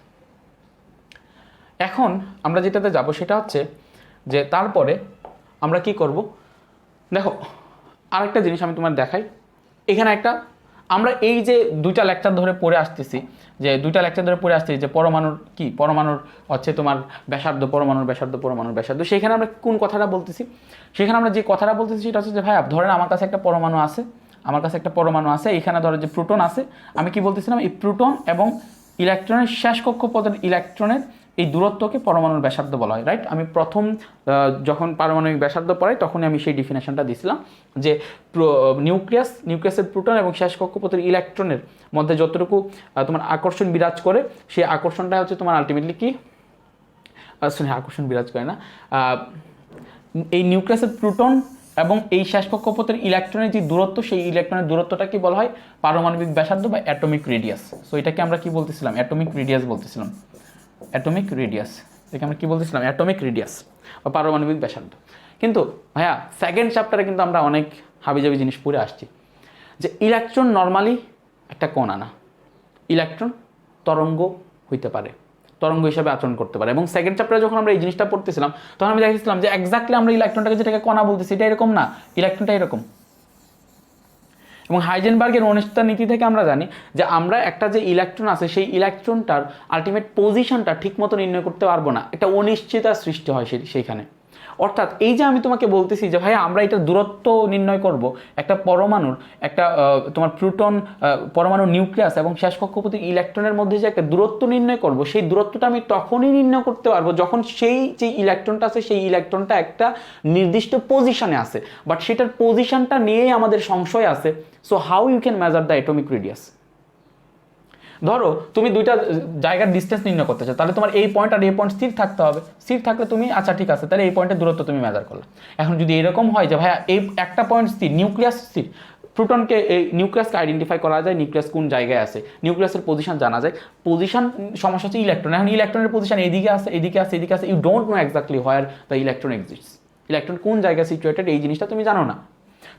এখন আমরা যেটাতে যাব সেটা হচ্ছে যে তারপরে আমরা কি করব, দেখো আরেকটা জিনিস আমি তোমার দেখাই। এখানে একটা আমরা এই যে দুইটা লেকচার ধরে পড়ে আসতেছি যে পরমাণুর হচ্ছে তোমার ব্যাসার্ধ, পরমাণুর ব্যাসার্ধ, সেখানে আমরা কোন কথাটা বলতেছি, সেখানে আমরা যে কথাটা বলতেছি সেটা হচ্ছে যে ভাইয়া ধরেন আমার কাছে একটা পরমাণু আছে, এখানে ধরো যে প্রোটন আছে, আমি কি বলতেছিলাম এই প্রোটন এবং ইলেকট্রনের শেষ কক্ষপথের ইলেকট্রনের এই দূরত্বকে পরমাণুর ব্যাসার্ধ বলা হয়, রাইট। আমি প্রথম যখন পারমাণবিক ব্যাসার্ধ পড়াই তখনই আমি সেই ডিফিনেশনটা দিছিলাম যে নিউক্লিয়াসের প্রোটন এবং শেষ কক্ষপথের ইলেকট্রনের মধ্যে যতটুকু তোমার আকর্ষণ বিরাজ করে সেই আকর্ষণটা হচ্ছে তোমার আলটিমেটলি কি আকর্ষণ বিরাজ করে না, এই নিউক্লিয়াসের প্রোটন এবং এই শেষ কক্ষপথের ইলেকট্রনের যে দূরত্ব সেই ইলেকট্রনের দূরত্বটা কি বলা হয় পারমাণবিক ব্যাসার্ধ বা অ্যাটমিক রেডিয়াস। সো এটাকে আমরা কি বলতেছিলাম অ্যাটমিক রেডিয়াস বলতেছিলাম, অ্যাটমিক রেডিয়াস বা পারমাণবিক ব্যাসার্ধ। কিন্তু ভাইয়া সেকেন্ড চ্যাপ্টারে কিন্তু আমরা অনেক হাবিজাবি জিনিস পড়ে আসছি যে ইলেকট্রন নর্মালি একটা কণা না, ইলেকট্রন তরঙ্গ হইতে পারে, তরঙ্গ হিসাবে আচরণ করতে পারে। এবং সেকেন্ড চ্যাপ্টারে যখন আমরা এই জিনিসটা পড়তেছিলাম তখন আমি দেখেছিলাম যে এক্স্যাক্টলি আমরা ইলেকট্রনটাকে যেটাকে কণা বলতেছি এটা এরকম না, ইলেকট্রনটা এরকম। এবং হাইজেনবার্গের অনিশ্চয়তা নীতি থেকে আমরা জানি যে আমরা একটা যে ইলেকট্রন আছে সেই ইলেকট্রনটার আলটিমেট পজিশনটা ঠিকমতো নির্ণয় করতে পারবো না, একটা অনিশ্চয়তা সৃষ্টি হয় সেইখানে। অর্থাৎ এই যে আমি তোমাকে বলতেছি যে ভাই আমরা এটা দূরত্ব নির্ণয় করব একটা পরমাণুর, একটা তোমার প্রোটন পরমাণু নিউক্লিয়াস এবং শেষ কক্ষপথের ইলেকট্রনের মধ্যে যে একটা দূরত্ব নির্ণয় করব, সেই দূরত্বটা আমি তখনই নির্ণয় করতে পারবো যখন সেই যে ইলেকট্রনটা আছে সেই ইলেকট্রনটা একটা নির্দিষ্ট পজিশনে আছে, বাট সেটার পজিশনটা নিয়েই আমাদের সংশয় আছে। So how you can measure the atomic radius. ধরো তুমি দুইটা জায়গার ডিস্টেন্স নির্ণয় করতে চাও, তাহলে তোমার এই পয়েন্ট আর এই পয়েন্ট স্থির থাকতে হবে, স্থির থাকলে তুমি আচ্ছা ঠিক আছে তাহলে এই পয়েন্টের দূরত্ব তুমি মেজার করলে। এখন যদি এরকম হয় যে ভাইয়া এই একটা পয়েন্ট স্থির, নিউক্লিয়াস স্থির, প্রোটনকে এই নিউক্লিয়াসকে আইডেন্টিফাই করা যায়, নিউক্লিয়াস কোন জায়গায় আছে, নিউক্লিয়াসের পজিশন জানা যায়, পজিশন সমস্যা হচ্ছে ইলেকট্রন। এখন ইলেকট্রনের পজিশন এদিকে আছে, you don't know exactly where the electron exists, electron কোন জায়গায় সিচুয়েটেড এই জিনিসটা তুমি জানো না।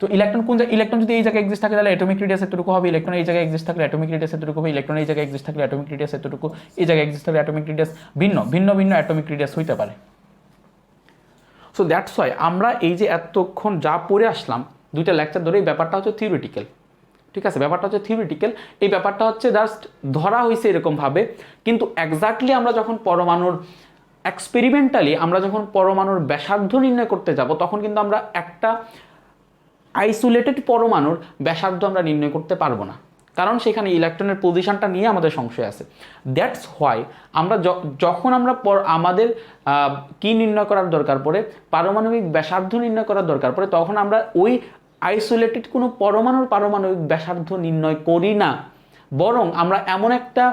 তো ইলেকট্রন যদি এই জায়গায় এক্সিস্ট থাকে তাহলে অ্যাটমিক রেডিয়াস এতটুকু হবে, ইলেকট্রন এই জায়গায় এক্সিস্ট থাকলে অ্যাটমিক রেডিয়াস এতটুকু হবে, ইলেকট্রন এই জায়গায় এক্সিস্ট থাকলে অ্যাটমিক রেডিয়াস এতটুকু, এই জায়গায় এক্সিস্ট থাকলে অ্যাটমিক রেডিয়াস ভিন্ন অ্যাটমিক রেডিয়াস হইতে পারে। সো দ্যাটস ওয়াই আমরা এই যে এতক্ষণ যা পড়ে আসলাম দুইটা লেকচার ধরে এই ব্যাপারটা হচ্ছে থিওরিটিক্যাল, ঠিক আছে, ব্যাপারটা হচ্ছে থিওরিটিক্যাল, এই ব্যাপারটা হচ্ছে জাস্ট ধরা হয়েছে এরকমভাবে, কিন্তু এক্স্যাক্টলি আমরা যখন এক্সপেরিমেন্টালি আমরা যখন পরমাণুর ব্যাসার্ধ নির্ণয় করতে যাব তখন কিন্তু আমরা একটা আইসোলেটেড পরমাণুর ব্যাসার্ধ আমরা নির্ণয় করতে পারবো না, কারণ সেখানে ইলেকট্রনের পজিশনটা নিয়ে আমাদের সংশয় আছে। দ্যাটস হোয়াই আমরা যখন আমরা আমাদের কি নির্ণয় করার দরকার পড়ে, পারমাণবিক ব্যাসার্ধ নির্ণয় করার দরকার পড়ে, তখন আমরা ওই আইসোলেটেড কোনো পারমাণবিক ব্যাসার্ধ নির্ণয় করি না, বরং আমরা এমন একটা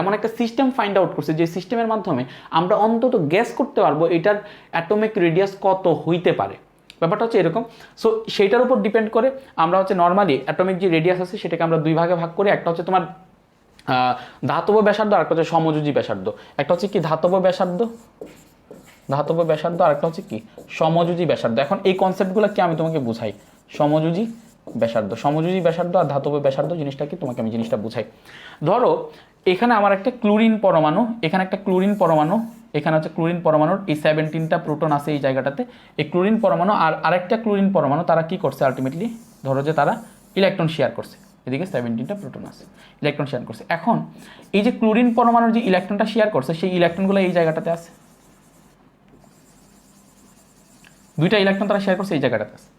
এমন একটা সিস্টেম ফাইন্ড আউট করছি যে সিস্টেমের মাধ্যমে আমরা অন্তত গ্যাস করতে পারবো এটার অ্যাটমিক রেডিয়াস কত হইতে পারে। ব্যাপারটা হচ্ছে এরকম। সো সেইটার উপর ডিপেন্ড করে আমরা হচ্ছে নর্মালি অ্যাটমিক যে রেডিয়াস আছে সেটাকে আমরা দুই ভাগে ভাগ করি। একটা হচ্ছে তোমার ধাতব ব্যাসার্ধ, আর একটা হচ্ছে সমযোজী ব্যাসার্ধ। একটা হচ্ছে কি ধাতব ব্যাসার্ধ, আর একটা হচ্ছে কি সমযোজী ব্যাসার্ধ। এখন এই কনসেপ্টগুলো কি আমি তোমাকে বুঝাই। সমযোজী ব্যাসার্ধ আর ধাতব ব্যাসার্ধ জিনিসটা কি তোমাকে আমি জিনিসটা বুঝাই। ধরো এখানে আমার একটা ক্লোরিন পরমাণু, এখানে একটা ক্লোরিন পরমাণু, এখানে হচ্ছে ক্লোরিন পরমাণুর এই 17টা প্রোটন আছে এই জায়গাটাতে। এই ক্লোরিন পরমাণু আর আরেকটা ক্লোরিন পরমাণু তারা কি করছে আলটিমেটলি, ধরো যে তারা ইলেকট্রন শেয়ার করছে, এদিকে 17টা প্রোটন আছে, ইলেকট্রন শেয়ার করছে। এখন এই যে ক্লোরিন পরমাণুর যে ইলেকট্রনটা শেয়ার করছে সেই ইলেকট্রনগুলো এই জায়গাটাতে আছে, দুইটা ইলেকট্রন তারা শেয়ার করছে এই জায়গাটাতে আছে।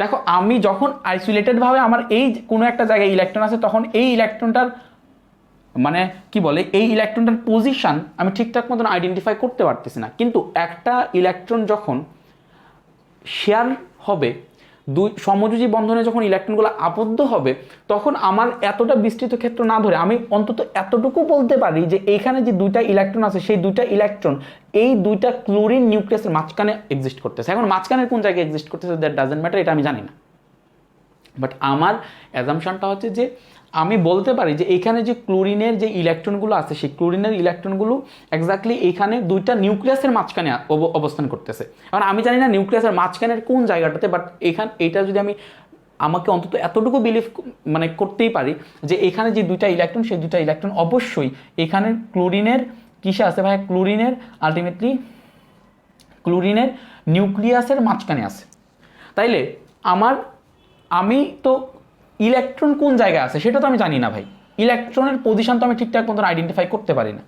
দেখো আমি যখন আইসোলেটেডভাবে আমার এই কোনো একটা জায়গায় ইলেকট্রন আছে তখন এই ইলেকট্রনটার মানে কি বলে এই ইলেকট্রনটার পজিশন আমি ঠিকঠাক মতন আইডেন্টিফাই করতে পারতেছি না। কিন্তু একটা ইলেকট্রন যখন শেয়ার হবে, দুই সমযোজী বন্ধনে যখন ইলেকট্রনগুলো আবদ্ধ হবে তখন আমার এতটা বিস্তৃত ক্ষেত্র না ধরে আমি অন্তত এতটুকু বলতে পারি যে এইখানে যে দুইটা ইলেকট্রন আছে সেই দুইটা ইলেকট্রন এই দুইটা ক্লোরিন নিউক্লিয়াসের মাঝখানে এক্সিস্ট করতেছে। এখন মাঝখানের কোন জায়গায় এক্সিস্ট করতেছে দ্যাট ডাজন্ট ম্যাটার, এটা আমি জানি না। বাট আমার অ্যাজাম্পশনটা হচ্ছে যে আমি বলতে পারি যে এখানে যে ক্লোরিনের যে ইলেকট্রনগুলো আছে সেই ক্লোরিনের ইলেকট্রনগুলো এক্স্যাক্টলি এখানে দুইটা নিউক্লিয়াসের মাঝখানে অবস্থান করতেছে। কারণ আমি জানি না নিউক্লিয়াসের মাঝখানের কোন জায়গাটাতে, বাট এইটা যদি আমি আমাকে অন্তত এতটুকু বিলিভ মানে করতেই পারি যে এখানে যে দুইটা ইলেকট্রন সেই দুইটা ইলেকট্রন অবশ্যই এখানে ক্লোরিনের কিসে আছে ভাই, ক্লোরিনের আলটিমেটলি ক্লোরিনের নিউক্লিয়াসের মাঝখানে আছে। তাইলে আমি তো ইলেকট্রন কোন জায়গায় আছে সেটা তো আমি জানি না ভাই, ইলেকট্রনের পজিশন তো আমি ঠিকঠাক মতন আইডেন্টিফাই করতে পারি না।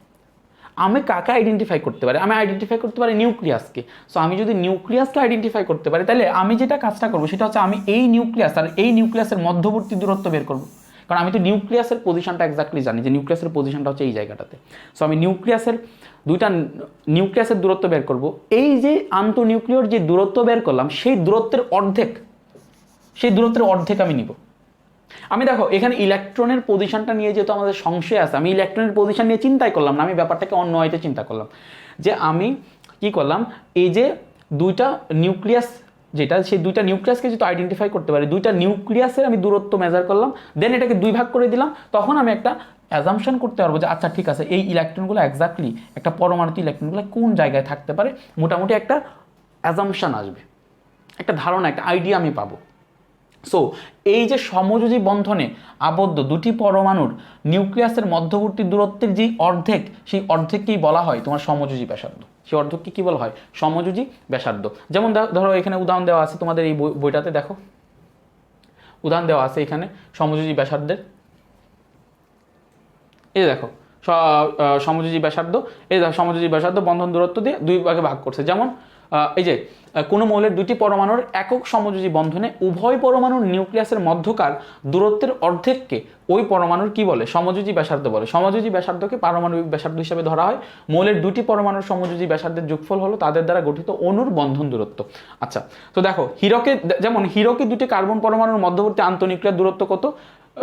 আমি কাকে আইডেন্টিফাই করতে পারি, আমি আইডেন্টিফাই করতে পারি নিউক্লিয়াসকে। সো আমি যদি নিউক্লিয়াসকে আইডেন্টিফাই করতে পারি তাহলে আমি যেটা কাজটা করবো সেটা হচ্ছে আমি এই নিউক্লিয়াস আর এই নিউক্লিয়াসের মধ্যবর্তী দূরত্ব বের করবো। কারণ আমি তো নিউক্লিয়াসের পজিশনটা এক্স্যাক্টলি জানি যে নিউক্লিয়াসের পজিশনটা হচ্ছে এই জায়গাটাতে। সো আমি দুইটা নিউক্লিয়াসের দূরত্ব বের করব। এই যে আন্তঃনিউক্লিয়র যে দূরত্ব বের করলাম সেই দূরত্বের অর্ধেক আমি নিব। আমি দেখো এখানে ইলেকট্রনের পজিশনটা নিয়ে যেহেতু আমাদের সংশয় আছে, আমি ইলেকট্রনের পজিশন নিয়ে চিন্তাই করলাম না, আমি ব্যাপারটাকে অন্য হয়তো চিন্তা করলাম যে আমি কি করলাম, এই যে দুইটা নিউক্লিয়াস যেটা সেই দুইটা নিউক্লিয়াসকে যদি আইডেন্টিফাই করতে পারি, দুইটা নিউক্লিয়াসের আমি দূরত্ব মেজার করলাম, দেন এটাকে দুই ভাগ করে দিলাম, তখন আমি একটা অ্যাজাম্পশন করতে পারবো যে আচ্ছা ঠিক আছে এই ইলেকট্রনগুলো এক্স্যাক্টলি একটা পরমাণুতে ইলেকট্রনগুলো কোন জায়গায় থাকতে পারে, মোটামুটি একটা অ্যাজাম্পশন আসবে, একটা ধারণা, একটা আইডিয়া আমি পাবো। সো এই যে সমযোজী বন্ধনে আবদ্ধ দুটি পরমাণুর নিউক্লিয়াসের মধ্যবর্তী দূরত্বের যে অর্ধেক, সেই অর্ধেককেই বলা হয় তোমার সমযোজী ব্যাসার্ধ। সেই অর্ধেককে কি বলা হয়, সমযোজী ব্যাসার্ধ। যেমন ধরো এখানে উদাহরণ দেওয়া আছে তোমাদের এই বইটাতে, দেখো উদাহরণ দেওয়া আছে এখানে সমযোজী ব্যাসার্ধের। এই দেখো সমযোজী ব্যাসার্ধ, এই দেখো সমযোজী ব্যাসার্ধ বন্ধন দূরত্ব দিয়ে দুই ভাগে ভাগ করছে। যেমন এই যে কোনো মৌলের দুটি পরমাণুর একক সমযোজী বন্ধনে উভয় পরমাণুর নিউক্লিয়াসের মধ্যকার দূরত্বের অর্ধেককে ওই পরমাণুর কি বলে, সমযোজী ব্যাসার্ধ বলে। সমযোজী ব্যাসার্ধকে পারমাণবিক ব্যাসার্ধ হিসেবে ধরা হয়। মৌলের দুটি পরমাণুর সমযোজী ব্যাসার্ধের যোগফল হলো তাদের দ্বারা গঠিত অণুর বন্ধন দূরত্ব। আচ্ছা, তো দেখো হিরোকে দুটি কার্বন পরমাণুর মধ্যবর্তী আন্তঃনিউক্লিয়ার দূরত্ব কত,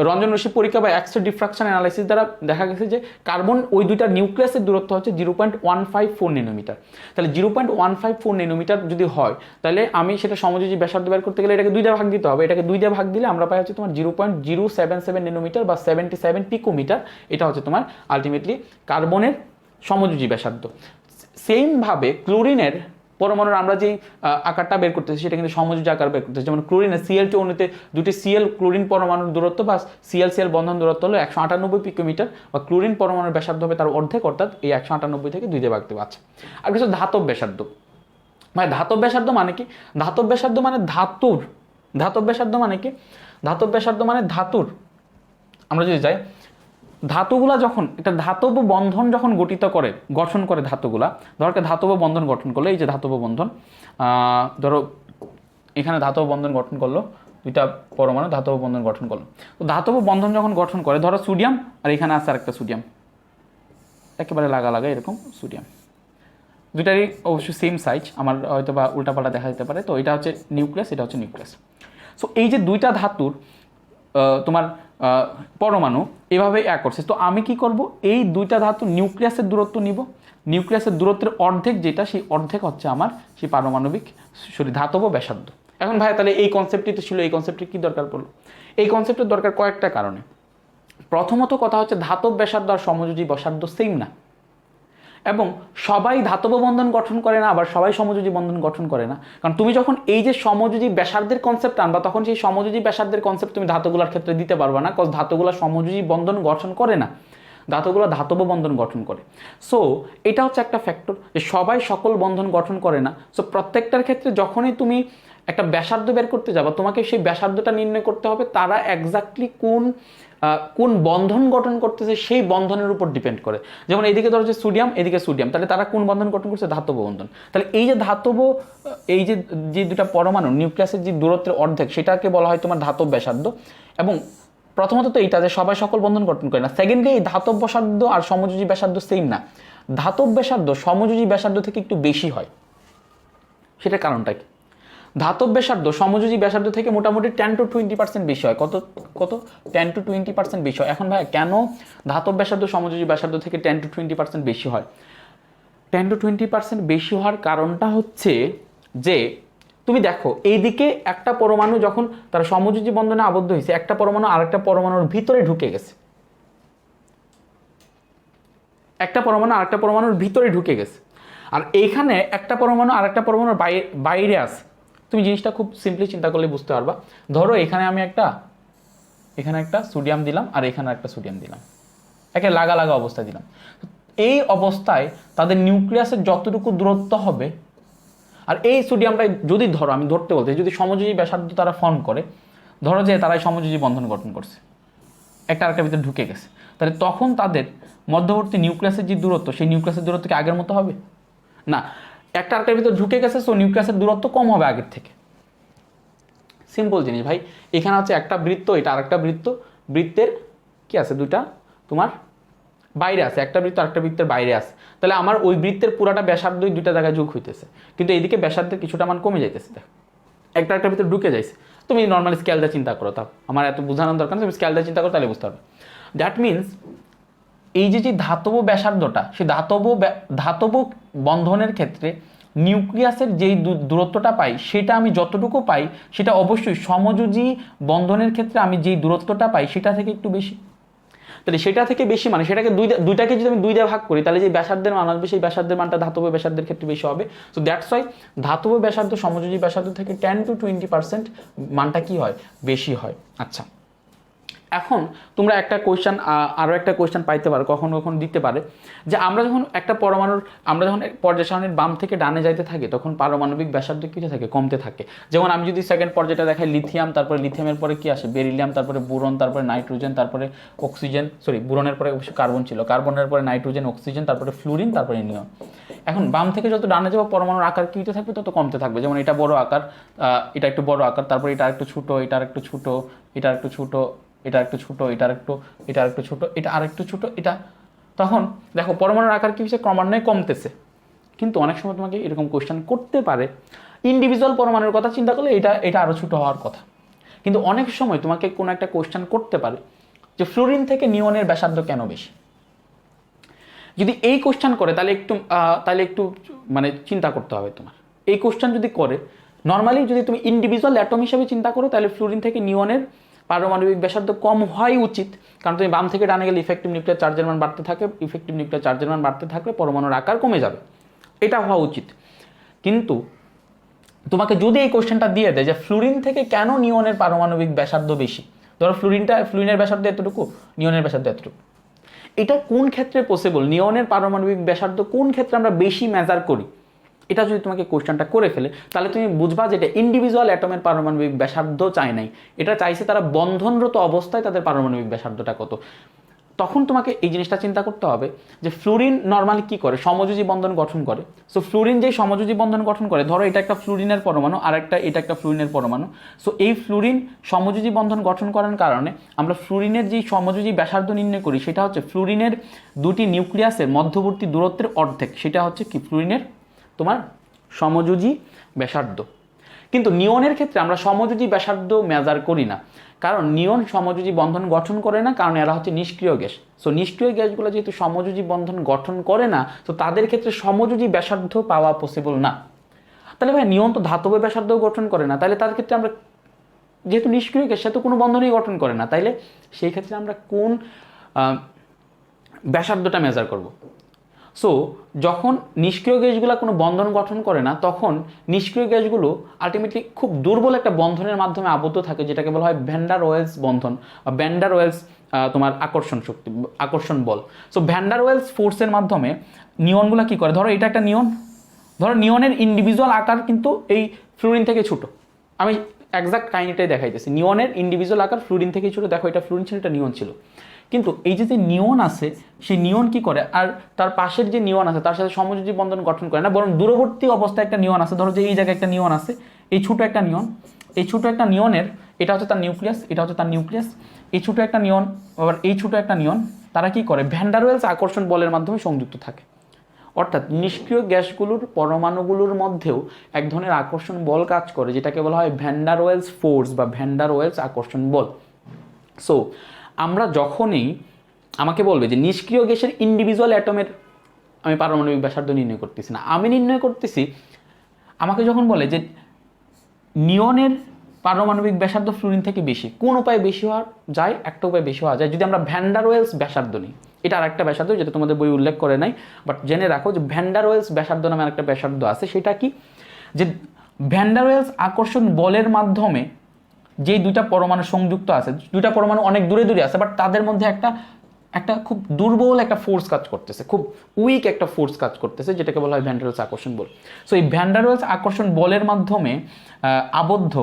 রঞ্জন রশ্মি পরীক্ষা বা এক্স রে ডিফ্রাকশন অ্যানালাইসিস দ্বারা দেখা গেছে যে কার্বন ওই দুইটা নিউক্লিয়াসের দূরত্ব হচ্ছে 0.154 ন্যানোমিটার। তাহলে 0.154 ন্যানোমিটার যদি হয় তাহলে আমি সেটা সমযোজী ব্যাসার্ধ বের করতে গেলে এটাকে দুই দিয়ে ভাগ দিতে হবে। এটাকে দুই দিয়ে ভাগ দিলে আমরা পাই হচ্ছে তোমার 0.077 ন্যানোমিটার বা 77 পিকোমিটার। এটা হচ্ছে তোমার আলটিমেটলি কার্বনের সমযোজী ব্যাসার্ধ। সেমভাবে ক্লোরিনের পরমাণুর আমরা যেই আকারটা বের করতেছি সেটা কিন্তু সমযোজী আকার বের করতেছি। যেমন ক্লোরিনের Cl2 অণুতে দুটি ক্লোরিন পরমাণুর দূরত্ব বা Cl বন্ধন দূরত্ব হলো 198 পিকোমিটার, বা ক্লোরিন পরমাণুর ব্যাসার্ধ হবে তার অর্ধেক, অর্থাৎ এই 198 থেকে দুই দিয়ে ভাগ দেওয়া আছে। আর কিছু ধাতব ব্যাসার্ধ, মানে ধাতব ব্যাসার্ধ মানে কি, ধাতব ব্যাসার্ধ মানে ধাতুর আমরা যদি যাই ধাতুগুলা যখন একটা ধাতব বন্ধন যখন গঠন করে ধাতুগুলা, ধরো ধাতব বন্ধন গঠন করলো, এই যে ধাতব বন্ধন, ধরো এখানে ধাতব বন্ধন গঠন করলো, দুইটা পরমাণু ধাতব বন্ধন গঠন করলো। তো ধাতব বন্ধন যখন গঠন করে, ধরো সোডিয়াম আর এখানে আছে আরেকটা সোডিয়াম, একেবারে লাগা এরকম সোডিয়াম, দুইটারই অবশ্যই সেম সাইজ, আমার হয়তো বা উল্টাপাল্টা দেখা যেতে পারে। তো এটা হচ্ছে নিউক্লিয়াস, এটা হচ্ছে নিউক্লিয়াস। সো এই যে দুইটা ধাতুর তোমার পরমাণু এভাবে করছে। তো আমি কি করব, এই দুইটা ধাতু নিউক্লিয়াসের দূরত্ব নিব, নিউক্লিয়াসের দূরত্বের অর্ধেক যেটা, সেই অর্ধেক হচ্ছে আমার সেই পারমাণবিক ধাতব ব্যাসার্ধ। এখন ভাই তাহলে এই কনসেপ্টটি তো ছিল, এই কনসেপ্টটি কী দরকার পড়লো? এই কনসেপ্টের দরকার কয়েকটা কারণে। প্রথমত কথা হচ্ছে ধাতব ব্যাসার্ধ আর সমযোজী ব্যাসার্ধ সেম না, এবং সবাই ধাতব বন্ধন গঠন করে না, আবার সবাই সমযোজী বন্ধন গঠন করে না। কারণ তুমি যখন এই যে সমযোজী ব্যাসার্ধের কনসেপ্ট আনবা, তখন সেই সমযোজী ব্যাসার্ধের কনসেপ্ট তুমি ধাতুগুলোর ক্ষেত্রে দিতে পারবা না, কজ ধাতুগুলো সমযোজী বন্ধন গঠন করে না, ধাতুগুলো ধাতব বন্ধন গঠন করে। সো এটা হচ্ছে একটা ফ্যাক্টর, যে সবাই সকল বন্ধন গঠন করে না। সো প্রত্যেকটার ক্ষেত্রে যখনই তুমি একটা ব্যাসার্ধ বের করতে যাবা, তোমাকে সেই ব্যাসার্ধটা নির্ণয় করতে হবে তারা এক্স্যাক্টলি কোন বন্ধন গঠন করতেছে সেই বন্ধনের উপর ডিপেন্ড করে। যেমন এইদিকে ধরো যে সোডিয়াম, এদিকে সোডিয়াম, তাহলে তারা কোন বন্ধন গঠন করছে? ধাতব বন্ধন। তাহলে এই যে ধাতব, এই যে দুটা পরমাণু নিউক্লিয়াসের যে দূরত্বের অর্ধেক, সেটাকে বলা হয় তোমার ধাতব ব্যাসার্ধ। এবং প্রথমত তো এইটা যে সবাই সকল বন্ধন গঠন করে না। সেকেন্ডলি, এই ধাতব ব্যাসার্ধ আর সমযোজী ব্যাসার্ধ সেম না। ধাতব ব্যাসার্ধ সমযোজী ব্যাসার্ধ থেকে একটু বেশি হয়। সেটার কারণটা কি? ধাতব ব্যাসার্ধ সমযোজী ব্যাসার্ধ থেকে মোটামুটি 10 to 20% বেশি হয়। কত 10 to 20% বেশি হয়। এখন ভাই কেন ধাতব ব্যাসার্ধ সমযোজী ব্যাসার্ধ থেকে 10 to 20% বেশি হয়? 10 to 20% বেশি হওয়ার কারণটা হচ্ছে যে তুমি দেখো, এইদিকে একটা পরমাণু যখন তার সমযোজী বন্ধনে আবদ্ধ হয়েছে, একটা পরমাণু আরেকটা পরমাণুর ভিতরে ঢুকে গেছে, একটা পরমাণু আরেকটা পরমাণুর ভিতরে ঢুকে গেছে, আর এইখানে একটা পরমাণু আরেকটা পরমাণুর বাইরে আছে। তুমি জিনিসটা খুব সিম্পলি চিন্তা করলে বুঝতে পারবা। ধরো এখানে আমি এখানে একটা সোডিয়াম দিলাম, আর এখানে একটা সোডিয়াম দিলাম, একে লাগা অবস্থায় দিলাম। এই অবস্থায় তাদের নিউক্লিয়াসের যতটুকু দূরত্ব হবে, আর এই সোডিয়ামটা যদি ধরো, আমি ধরতে বলতে, যদি সমযোজী ব্যাসার্ধ তারা ফর্ম করে, ধরো যে তারাই সমযোজী বন্ধন গঠন করছে, একটা আরেকটার ভিতরে ঢুকে গেছে, তাহলে তখন তাদের মধ্যবর্তী নিউক্লিয়াসের যে দূরত্ব, সেই নিউক্লিয়াসের দূরত্ব কি আগের মতো হবে? না, একটা আরেকটার ভিতরে ঢুকে গেছে, সো নিউক্লিয়াসের দূরত্ব কম হবে আগের থেকে। সিম্পল জিনিস ভাই। এখানে হচ্ছে একটা বৃত্ত, এটা আরেকটা বৃত্ত, বৃত্তের কি আছে? দুইটা তোমার বাইরে আছে, একটা বৃত্ত আরেকটা বৃত্তের বাইরে আছে। তাহলে আমার ওই বৃত্তের পুরাটা ব্যাসার্ধই দুইটা জায়গায় যোগ হইতেছে, কিন্তু এইদিকে ব্যাসার্ধের কিছুটা মান কমে যাইতেছে। দেখো, একটা আরেকটার ভিতরে ঢুকে যাইছে। তুমি নর্মালি স্কেল দিয়ে চিন্তা করো, তাও আমার এত বোঝানোর দরকার নেই, তুমি স্কেল দিয়ে চিন্তা করো, তাহলে বুঝতে পারবে। দ্যাট মিনস এই যে ধাতব ব্যাসার্ধটা, সেই ধাতব বন্ধনের ক্ষেত্রে নিউক্লিয়াসের যেই দূরত্বটা পাই, সেটা আমি যতটুকু পাই, সেটা অবশ্যই সমযোজী বন্ধনের ক্ষেত্রে আমি যেই দূরত্বটা পাই সেটা থেকে একটু বেশি। তাহলে সেটা থেকে বেশি মানে সেটাকে দুইটাকে যদি আমি দুই দিয়ে ভাগ করি, তাহলে যে ব্যাসার্ধের মান আসবে, সেই ব্যাসার্ধের মানটা ধাতব ব্যাসার্ধের ক্ষেত্রে বেশি হবে। সো দ্যাটস ওয়াই ধাতব ব্যাসার্ধ সমযোজী ব্যাসার্ধ থেকে 10 to 20% মানটা কি হয়? বেশি হয়। আচ্ছা, এখন তোমরা একটা কোয়েশ্চেন, আরও একটা কোয়েশ্চেন পাইতে পারো, কখনো কখনো দিতে পারে, যে আমরা যখন পর্যায় সারণীর বাম থেকে ডানে যাইতে থাকি, তখন পারমাণবিক ব্যাসার্ধ কীতে থাকে? কমতে থাকে। যেমন আমি যদি সেকেন্ড পর্যায়টা দেখাই, লিথিয়াম, তারপরে লিথিয়ামের পরে কি আসে? বেরিলিয়াম, তারপরে বোরন, তারপরে নাইট্রোজেন, তারপরে অক্সিজেন, বোরনের পরে অবশ্যই কার্বন ছিল, কার্বনের পরে নাইট্রোজেন, অক্সিজেন, তারপরে ফ্লুরিন, তারপরে নিয়ন। এখন বাম থেকে যত ডানে যাবো, পরমাণুর আকার কী হতে থাকবে? তত কমতে থাকবে। যেমন এটা বড় আকার, এটা একটু বড় আকার, তারপরে এটা একটু ছোটো, এটা একটু ছোটো, এটা একটু ছোটো, এটা একটু ছোটো, এটা আরেকটু ছোটো, এটা আরেকটু ছোটো, এটা। তখন দেখো পরমাণুর আকার কি হচ্ছে? ক্রমান্বয়ে কমতেছে। কিন্তু অনেক সময় তোমাকে এরকম কোয়েশ্চেন করতে পারে, ইন্ডিভিজুয়াল পরমাণুর কথা চিন্তা করলে এটা আরও ছোটো হওয়ার কথা। কিন্তু অনেক সময় তোমাকে কোনো একটা কোয়েশ্চেন করতে পারে যে ফ্লুরিন থেকে নিয়নের ব্যাসার্ধ কেন বেশি। যদি এই কোয়েশ্চেন করে, তাহলে একটু মানে চিন্তা করতে হবে তোমার। এই কোয়েশ্চেন যদি করে, নর্মালি যদি তুমি ইন্ডিভিজুয়াল অ্যাটম হিসেবে চিন্তা করো, তাহলে ফ্লুরিন থেকে নিয়নের পারমাণবিক ব্যাসার্ধ কম হওয়াই উচিত। কারণ তুমি বাম থেকে ডানে গেলে ইফেক্টিভ নিউক্লিয়ার চার্জের মান বাড়তে থাকে, ইফেক্টিভ নিউক্লিয়ার চার্জের মান বাড়তে থাকলে পরমাণুর আকার কমে যাবে, এটা হওয়া উচিত। কিন্তু তোমাকে যদি এই কোশ্চেনটা দিয়ে দেয় যে ফ্লুরিন থেকে কেন নিয়নের পারমাণবিক ব্যাসার্ধ বেশি, ধরো ফ্লুরিনের ব্যাসার্ধ এতটুকু, নিয়নের ব্যাসার্ধ এতটুকু, এটা কোন ক্ষেত্রে পসিবল? নিয়নের পারমাণবিক ব্যাসার্ধ কোন ক্ষেত্রে আমরা বেশি মেজার করি? এটা যদি তোমাকে কোশ্চেনটা করে ফেলে, তাহলে তুমি বুঝবা যে এটা ইন্ডিভিজুয়াল অ্যাটমের পারমাণবিক ব্যাসার্ধ চায় নাই, এটা চাইছে তারা বন্ধনরত অবস্থায় তাদের পারমাণবিক ব্যাসার্ধটা কত। তখন তোমাকে এই জিনিসটা চিন্তা করতে হবে যে ফ্লুরিন নর্মালি কি করে? সমযোজী বন্ধন গঠন করে। সো ফ্লুরিন যেই সমযোজী বন্ধন গঠন করে, ধরো এটা একটা ফ্লুরিনের পরমাণু, আর এটা একটা ফ্লুরিনের পরমাণু। সো এই ফ্লুরিন সমযোজী বন্ধন গঠন করার কারণে আমরা ফ্লুরিনের যেই সমযোজী ব্যাসার্ধ নির্ণয় করি, সেটা হচ্ছে ফ্লুরিনের দুটি নিউক্লিয়াসের মধ্যবর্তী দূরত্বের অর্ধেক। সেটা হচ্ছে কি? ফ্লুরিনের তোমার সমযোজী ব্যাসার্ধ। কিন্তু নিয়নের ক্ষেত্রে আমরা সমযোজী ব্যাসার্ধ মেজার করি না, কারণ নিয়ন সমযোজী বন্ধন গঠন করে না, কারণ এরা হচ্ছে নিষ্ক্রিয় গ্যাস। সো নিষ্ক্রিয় গ্যাসগুলো যেহেতু সমযোজী বন্ধন গঠন করে না, তো তাদের ক্ষেত্রে সমযোজী ব্যাসার্ধ পাওয়া পসিবল না। তাহলে ভাই নিয়ন তো ধাতব ব্যাসার্ধ গঠন করে না, তাহলে তার ক্ষেত্রে আমরা যেহেতু নিষ্ক্রিয় গ্যাস সে তো কোনো বন্ধনই গঠন করে না, তাইলে সেই ক্ষেত্রে আমরা কোন ব্যাসার্ধটা মেজার করব? সো যখন নিষ্ক্রিয় গ্যাসগুলো কোনো বন্ধন গঠন করে না, তখন নিষ্ক্রিয় গ্যাসগুলো আলটিমেটলি খুব দুর্বল একটা বন্ধনের মাধ্যমে আবদ্ধ থাকে, যেটাকে বলা হয় ভ্যান ডার ওয়েলস বন্ধন বা ভ্যান ডার ওয়েলস তোমার আকর্ষণ শক্তি, আকর্ষণ বল। সো ভ্যান ডার ওয়েলস ফোর্সের মাধ্যমে নিয়নগুলো কী করে, ধরো এটা একটা নিয়ন, ধরো নিয়নের ইন্ডিভিজুয়াল আকার কিন্তু এই ফ্লুরিন থেকে ছোট। আমি একজাক্ট কাহিনিটাই দেখাইতেছি। নিয়নের ইন্ডিভিজুয়াল আকার ফ্লুরিন থেকে ছোট। দেখো এটা ফ্লুরিন ছিল, এটা নিয়ন ছিল, কিন্তু এই যে নিয়ন আছে সেই নিয়ন কি করে, আর তার পাশের যে নিয়ন আছে তার সাথে সমযোজী বন্ধন গঠন করে না, বরং দূরবর্তী অবস্থায় একটা নিয়ন আছে। ধরো যে এই জায়গায় একটা নিয়ন আছে, এই ছোটো একটা নিয়ন, এই ছোটো একটা নিয়নের এটা হচ্ছে তার নিউক্লিয়াস, এটা হচ্ছে তার নিউক্লিয়াস, এই ছোটো একটা নিয়ন আবার এই ছোটো একটা নিয়ন, তারা কি করে ভ্যান ডার ওয়েলস আকর্ষণ বলের মাধ্যমে সংযুক্ত থাকে। অর্থাৎ নিষ্ক্রিয় গ্যাসগুলোর পরমাণুগুলোর মধ্যেও এক ধরনের আকর্ষণ বল কাজ করে, যেটাকে বলা হয় ভ্যান ডার ওয়েলস ফোর্স বা ভ্যান ডার ওয়েলস আকর্ষণ বল। সো আমরা যখনই আমাকে বলবে যে নিষ্ক্রিয় গ্যাসের ইন্ডিভিজুয়াল অ্যাটমের আমি পারমাণবিক ব্যাসার্ধ নির্ণয় করতেছি না, আমি নির্ণয় করতেছি, আমাকে যখন বলে যে নিয়নের পারমাণবিক ব্যাসার্ধ ফ্লুরিন থেকে বেশি, কোন উপায়ে বেশি হওয়া যায়? একটা উপায় বেশি হওয়া যায় যদি আমরা ভ্যান ডার ওয়েলস ব্যাসার্ধ নিই। এটা আরেকটা ব্যাসার্ধ যেটা তোমাদের বই উল্লেখ করে নাই, বাট জেনে রাখো যে ভ্যান ডার ওয়েলস ব্যাসার্ধ নামে আরেকটা ব্যাসার্ধ আছে। সেটা কি, যে ভ্যান ডার ওয়েলস আকর্ষণ বলের মাধ্যমে যেই দুইটা পরমাণু সংযুক্ত আছে, দুইটা পরমাণু অনেক দূরে দূরে আছে, বাট তাদের মধ্যে একটা খুব দুর্বল একটা ফোর্স কাজ করতেছে, খুব উইক একটা ফোর্স কাজ করতেছে, যেটাকে বলা হয় ভ্যান ডার ওয়েলস আকর্ষণ বল। সো এই ভ্যান ডার ওয়েলস আকর্ষণ বলের মাধ্যমে আবদ্ধ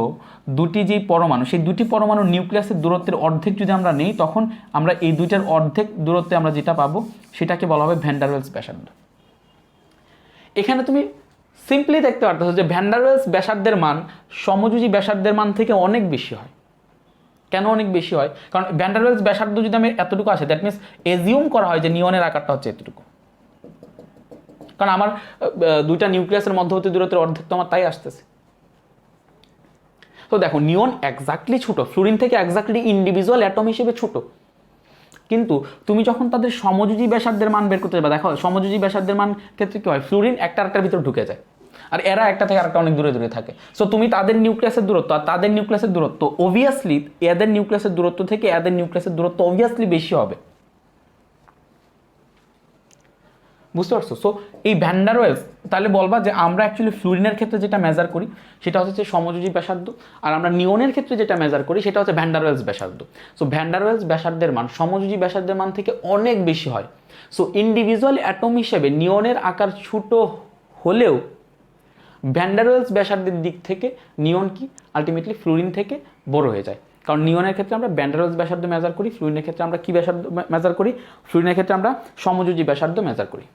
দুটি যেই পরমাণু, সেই দুটি পরমাণুর নিউক্লিয়াসের দূরত্বের অর্ধেক যদি আমরা নেই, তখন আমরা এই দুইটার অর্ধেক দূরত্বে আমরা যেটা পাবো সেটাকে বলা হবে ভ্যান ডার ওয়েলস ব্যাসার্ধ। এখানে তুমি সিম্পলি দেখতে পারতেছো যে ভ্যান ডার ওয়েলস ব্যাসার্ধের মান সমযোজী ব্যাসার্ধের মান থেকে অনেক বেশি হয়। কেন অনেক বেশি হয়? কারণ ভ্যান ডার ওয়েলস ব্যাসার্ধ যদি আমি এতটুকু আসে, দ্যাট মিনস এজিউম করা হয় যে নিয়নের আকারটা হচ্ছে এতটুকু, কারণ আমার দুইটা নিউক্লিয়াসের মধ্যবর্তী দূরত্বের অর্ধেক তো আমার তাই আসতেছে। তো দেখো নিয়ন এক্স্যাক্টলি ছোট, ফ্লুরিন থেকে এক্স্যাক্টলি ইন্ডিভিজুয়াল অ্যাটম হিসেবে ছোট, কিন্তু তুমি যখন তাদের সমযোজী ব্যাসার্ধের মান বের করতে যাবে, দেখো সমযোজী ব্যাসার্ধের মান ক্ষেত্রে কি হয়, ফ্লুরিন একটা আরেকটার ভিতর ঢুকে যায়, আর এরা একটা থেকে আরেকটা অনেক দূরে দূরে থাকে। সো তুমি তাদের নিউক্লিয়াসের দূরত্ব আর তাদের নিউক্লিয়াসের দূরত্ব, অবভিয়াসলি এদের নিউক্লিয়াসের দূরত্ব থেকে এদের নিউক্লিয়াসের দূরত্ব অবভিয়াসলি বেশি হবে। বুঝতে পারছো? সো এই ভ্যান ডার ওয়েলস, তাহলে বলবা যে আমরা অ্যাকচুয়ালি ফ্লুরিনের ক্ষেত্রে যেটা মেজার করি সেটা হচ্ছে সমযোজী ব্যাসার্ধ, আর আমরা নিয়নের ক্ষেত্রে যেটা মেজার করি সেটা হচ্ছে ভ্যান ডার ওয়েলস ব্যাসার্ধ। সো ভ্যান ডার ওয়েলস ব্যাসার্ধের মান সমযোজী ব্যাসার্ধের মান থেকে অনেক বেশি হয়। সো ইন্ডিভিজুয়াল অ্যাটম হিসেবে নিয়নের আকার ছোট হলেও ভ্যান ডার ওয়েলস ব্যাসার্ধের দিক থেকে নিয়ন কি আলটিমেটলি ফ্লুরিন থেকে বড় হয়ে যায়। কারণ নিয়নের ক্ষেত্রে আমরা ভ্যান ডার ওয়েলস ব্যাসার্ধ মেজার করি, ফ্লুরিনের ক্ষেত্রে আমরা কি ব্যাসার্ধ মেজার করি? ফ্লুরিনের ক্ষেত্রে আমরা সমযোজী ব্যাসার্ধ মেজার করি।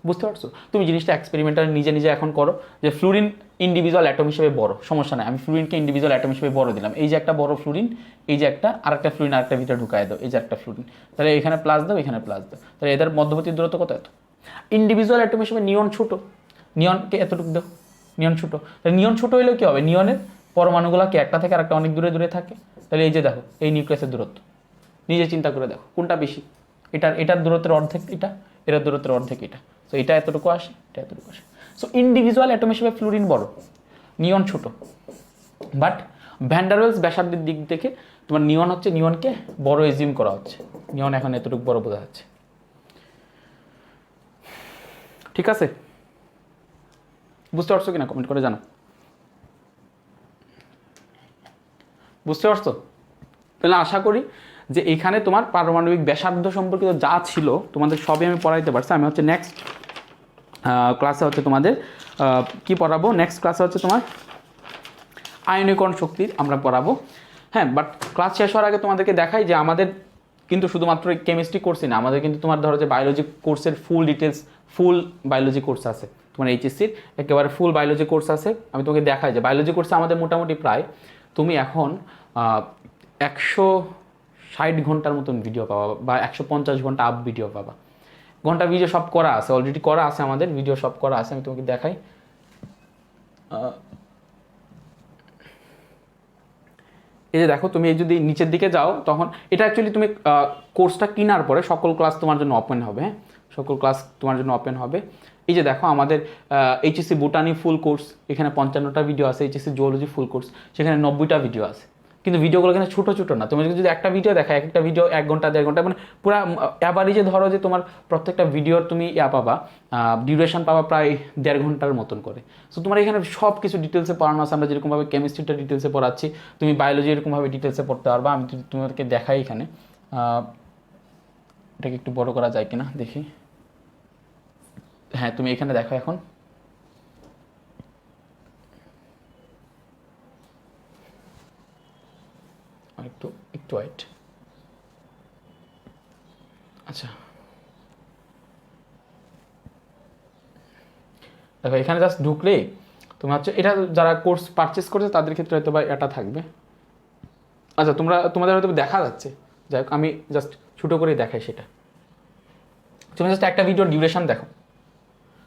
বুঝতে পারছো? তুমি জিনিসটা এক্সপেরিমেন্টাল নিজে নিজে এখন করো যে ফ্লুরিন ইন্ডিভিজুয়াল অ্যাটম হিসেবে বড়, সমস্যা নাই, আমি ফ্লুরিনকে ইন্ডিভিজুয়াল অ্যাটম হিসেবে বড় দিলাম। এই যে একটা বড় ফ্লুরিন, এই যে একটা আরেকটা ফ্লুরিন আরেকটা ভিতরে ঢুকায় দাও, এই যে একটা ফ্লুরিন, তাহলে এখানে প্লাস দাও, এখানে প্লাস দাও, তাহলে এদের মধ্যবর্তী দূরত্ব কত? এত। ইন্ডিভিজুয়াল অ্যাটম হিসেবে নিয়ন ছোট, নিয়নকে এতটুকু দাও, নিয়ন ছোট, তাহলে নিয়ন ছোট হইলেও কী হবে, নিয়নের পরমাণুগুলোকে একটা থেকে আরেকটা অনেক দূরে দূরে থাকে। তাহলে এই যে দেখো এই নিউক্লিয়াসের দূরত্ব, নিজে চিন্তা করে দেখো কোনটা বেশি, এটার দূরত্বের অর্ধেক এটা, এটার দূরত্বের অর্ধেক এটা। সো এটা এতটুকু আসে, এটা এতটুকু আসে। সো ইন্ডিভিজুয়াল অ্যাটম হিসেবে ফ্লুরিন বড়, নিয়ন ছোট, বাট ভ্যান ডার ওয়েলস ব্যাসার্ধের দিক থেকে তোমার নিয়ন হচ্ছে, নিয়নকে বড় এজিউম করা হচ্ছে, নিয়ন এখন এতটুকু বড় বোঝা যাচ্ছে। ঠিক আছে? বুঝতে পারছো কিনা কমেন্ট করে জানো। বুঝতে পারছো? তাহলে আশা করি যে এখানে তোমার পারমাণবিক ব্যাসার্ধ সম্পর্কিত যা ছিল তোমাদের সবই আমি পড়াইতে পারছি। আমি হচ্ছে নেক্সট ক্লাসে হচ্ছে তোমাদের কি পড়াবো, নেক্সট ক্লাসে হচ্ছে তোমার আয়নীকরণ শক্তির আমরা পড়াবো। হ্যাঁ, বাট ক্লাস শেষ হওয়ার আগে তোমাদেরকে দেখাই যে আমাদের কিন্তু শুধুমাত্র কেমিস্ট্রি কোর্সই না, আমাদের কিন্তু তোমার ধরো যে বায়োলজি কোর্সের ফুল ডিটেলস, ফুল বায়োলজি কোর্স আছে তোমার এইচএসসির, একেবারে ফুল বায়োলজি কোর্স আছে। আমি তোমাকে দেখাই যে বায়োলজি কোর্সে আমাদের মোটামুটি প্রায় তুমি এখন 160 ঘন্টার মতন ভিডিও পাবা বা 150 ঘন্টা আপ ভিডিও পাবা। ঘন্টা ভিডিও সব করা আছে, অলরেডি করা আছে, আমাদের ভিডিও সব করা আছে। আমি তোমাকে দেখাই, এই যে দেখো তুমি এই যদি নিচের দিকে যাও তখন এটা অ্যাকচুয়ালি তুমি কোর্সটা কেনার পরে সকল ক্লাস তোমার জন্য ওপেন হবে, হ্যাঁ, সকল ক্লাস তোমার জন্য ওপেন হবে। এই যে দেখো আমাদের এইচএসসি বোটানি ফুল কোর্স, এখানে 55টা ভিডিও আছে। এইচএসসি জুওলজি ফুল কোর্স, সেখানে 90টা ভিডিও আছে। কিন্তু ভিডিওগুলো এখানে ছোটো ছোটো না, তুমি যদি একটা ভিডিও দেখা, একটা ভিডিও 1 ঘন্টা 1.5 ঘন্টা, মানে পুরো অ্যাভারেজে ধরো যে তোমার প্রত্যেকটা ভিডিওর তুমি পাবা ডিউরেশন পাবা প্রায় 1.5 ঘন্টার মতন করে। সো তোমার এখানে সব কিছু ডিটেলসে পড়ানো আছে। আমরা যেরকমভাবে কেমিস্ট্রিটা ডিটেলসে পড়াচ্ছি, তুমি বায়োলজি এরকমভাবে ডিটেলসে পড়তে পারবা। আমি যদি তোমাদেরকে দেখাই এখানে, এটাকে একটু বড় করা যায় কিনা দেখি। হ্যাঁ, তুমি এখানে দেখো এখন, একটু একটু ওয়েট। আচ্ছা দেখো এখানে জাস্ট ঢুকলেই তোমার হচ্ছে এটা যারা কোর্স পারচেস করছে তাদের ক্ষেত্রে হয়তো বা এটা থাকবে। আচ্ছা তোমাদের হয়তো দেখা যাচ্ছে, যাই হোক আমি জাস্ট ছোটো করেই দেখাই সেটা। তুমি জাস্ট একটা ভিডিওর ডিউরেশন দেখো,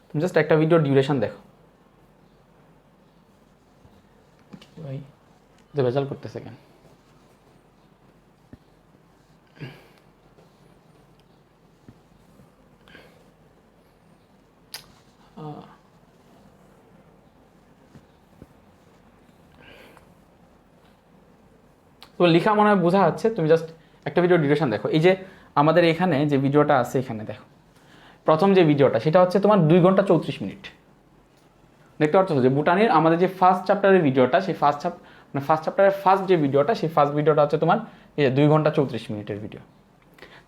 তুমি জাস্ট একটা ভিডিওর ডিউরেশন দেখো। ভাই ভেজাল করতেছে কেন? তো লেখা মনে হয় বোঝা যাচ্ছে, তুমি জাস্ট একটা ভিডিও ডিউরেশন দেখো। এই যে আমাদের এখানে যে ভিডিওটা আছে এখানে দেখো, প্রথম যে ভিডিওটা সেটা হচ্ছে তোমার 2 ঘন্টা 34 মিনিট। দেখতে পাচ্ছ যে বুটানির আমাদের যে ফার্স্ট চ্যাপ্টারের ভিডিওটা, সেই ফার্স্ট চ্যাপ্টারের ফার্স্ট যে ভিডিওটা, সেই ফার্স্ট ভিডিওটা হচ্ছে তোমার এই যে 2 ঘন্টা 34 মিনিটের ভিডিও।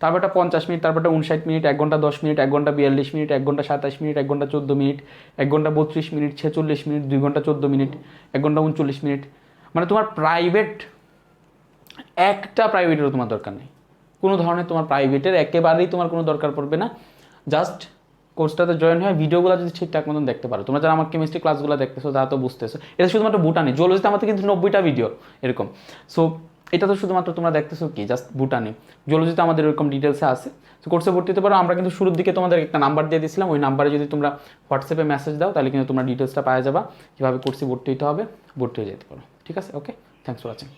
তারপরটা 50 মিনিট, তারপরটা 59 মিনিট, 1 ঘন্টা 10 মিনিট, 1 ঘন্টা 42 মিনিট, 1 ঘন্টা 27 মিনিট, 1 ঘন্টা 14 মিনিট, 1 ঘন্টা 32 মিনিট, 46 মিনিট, 2 ঘন্টা 14 মিনিট, 1 ঘন্টা 39 মিনিট। মানে তোমার প্রাইভেট একটা প্রাইভেটেরও তোমার দরকার নেই, কোনো ধরনের তোমার প্রাইভেটের একেবারেই তোমার কোনো দরকার পড়বে না। জাস্ট কোর্সটাতে জয়েন হয়, ভিডিওগুলো যদি ঠিকঠাক মতন দেখতে পারো। তোমরা যারা আমার কেমিস্ট্রি ক্লাসগুলো দেখতেছো তারা তো বুঝতেছো, এটা শুধুমাত্র বুটানি। জুওলজিতে আমাদের কিন্তু 90টা ভিডিও এরকম। সো এটা তো শুধুমাত্র তোমরা দেখতেছো কি জাস্ট বুটানি। জুওলজিতে আমাদের এরকম ডিটেলসে আছে। তো কোর্সে ভর্তি হতে পারো। আমরা কিন্তু শুরুর দিকে তোমাদের একটা নাম্বার দিয়ে দিয়েছিলাম, ওই নাম্বারে যদি তোমরা হোয়াটসঅ্যাপে মেসেজ দাও তাহলে কিন্তু তোমরা ডিটেলসটা পাওয়া যাবা, কীভাবে কোর্সে ভর্তি হতে হবে, ভর্তি হয়ে যেতে পারো। ঠিক আছে, ওকে, থ্যাংকস ফর ওয়াচিং।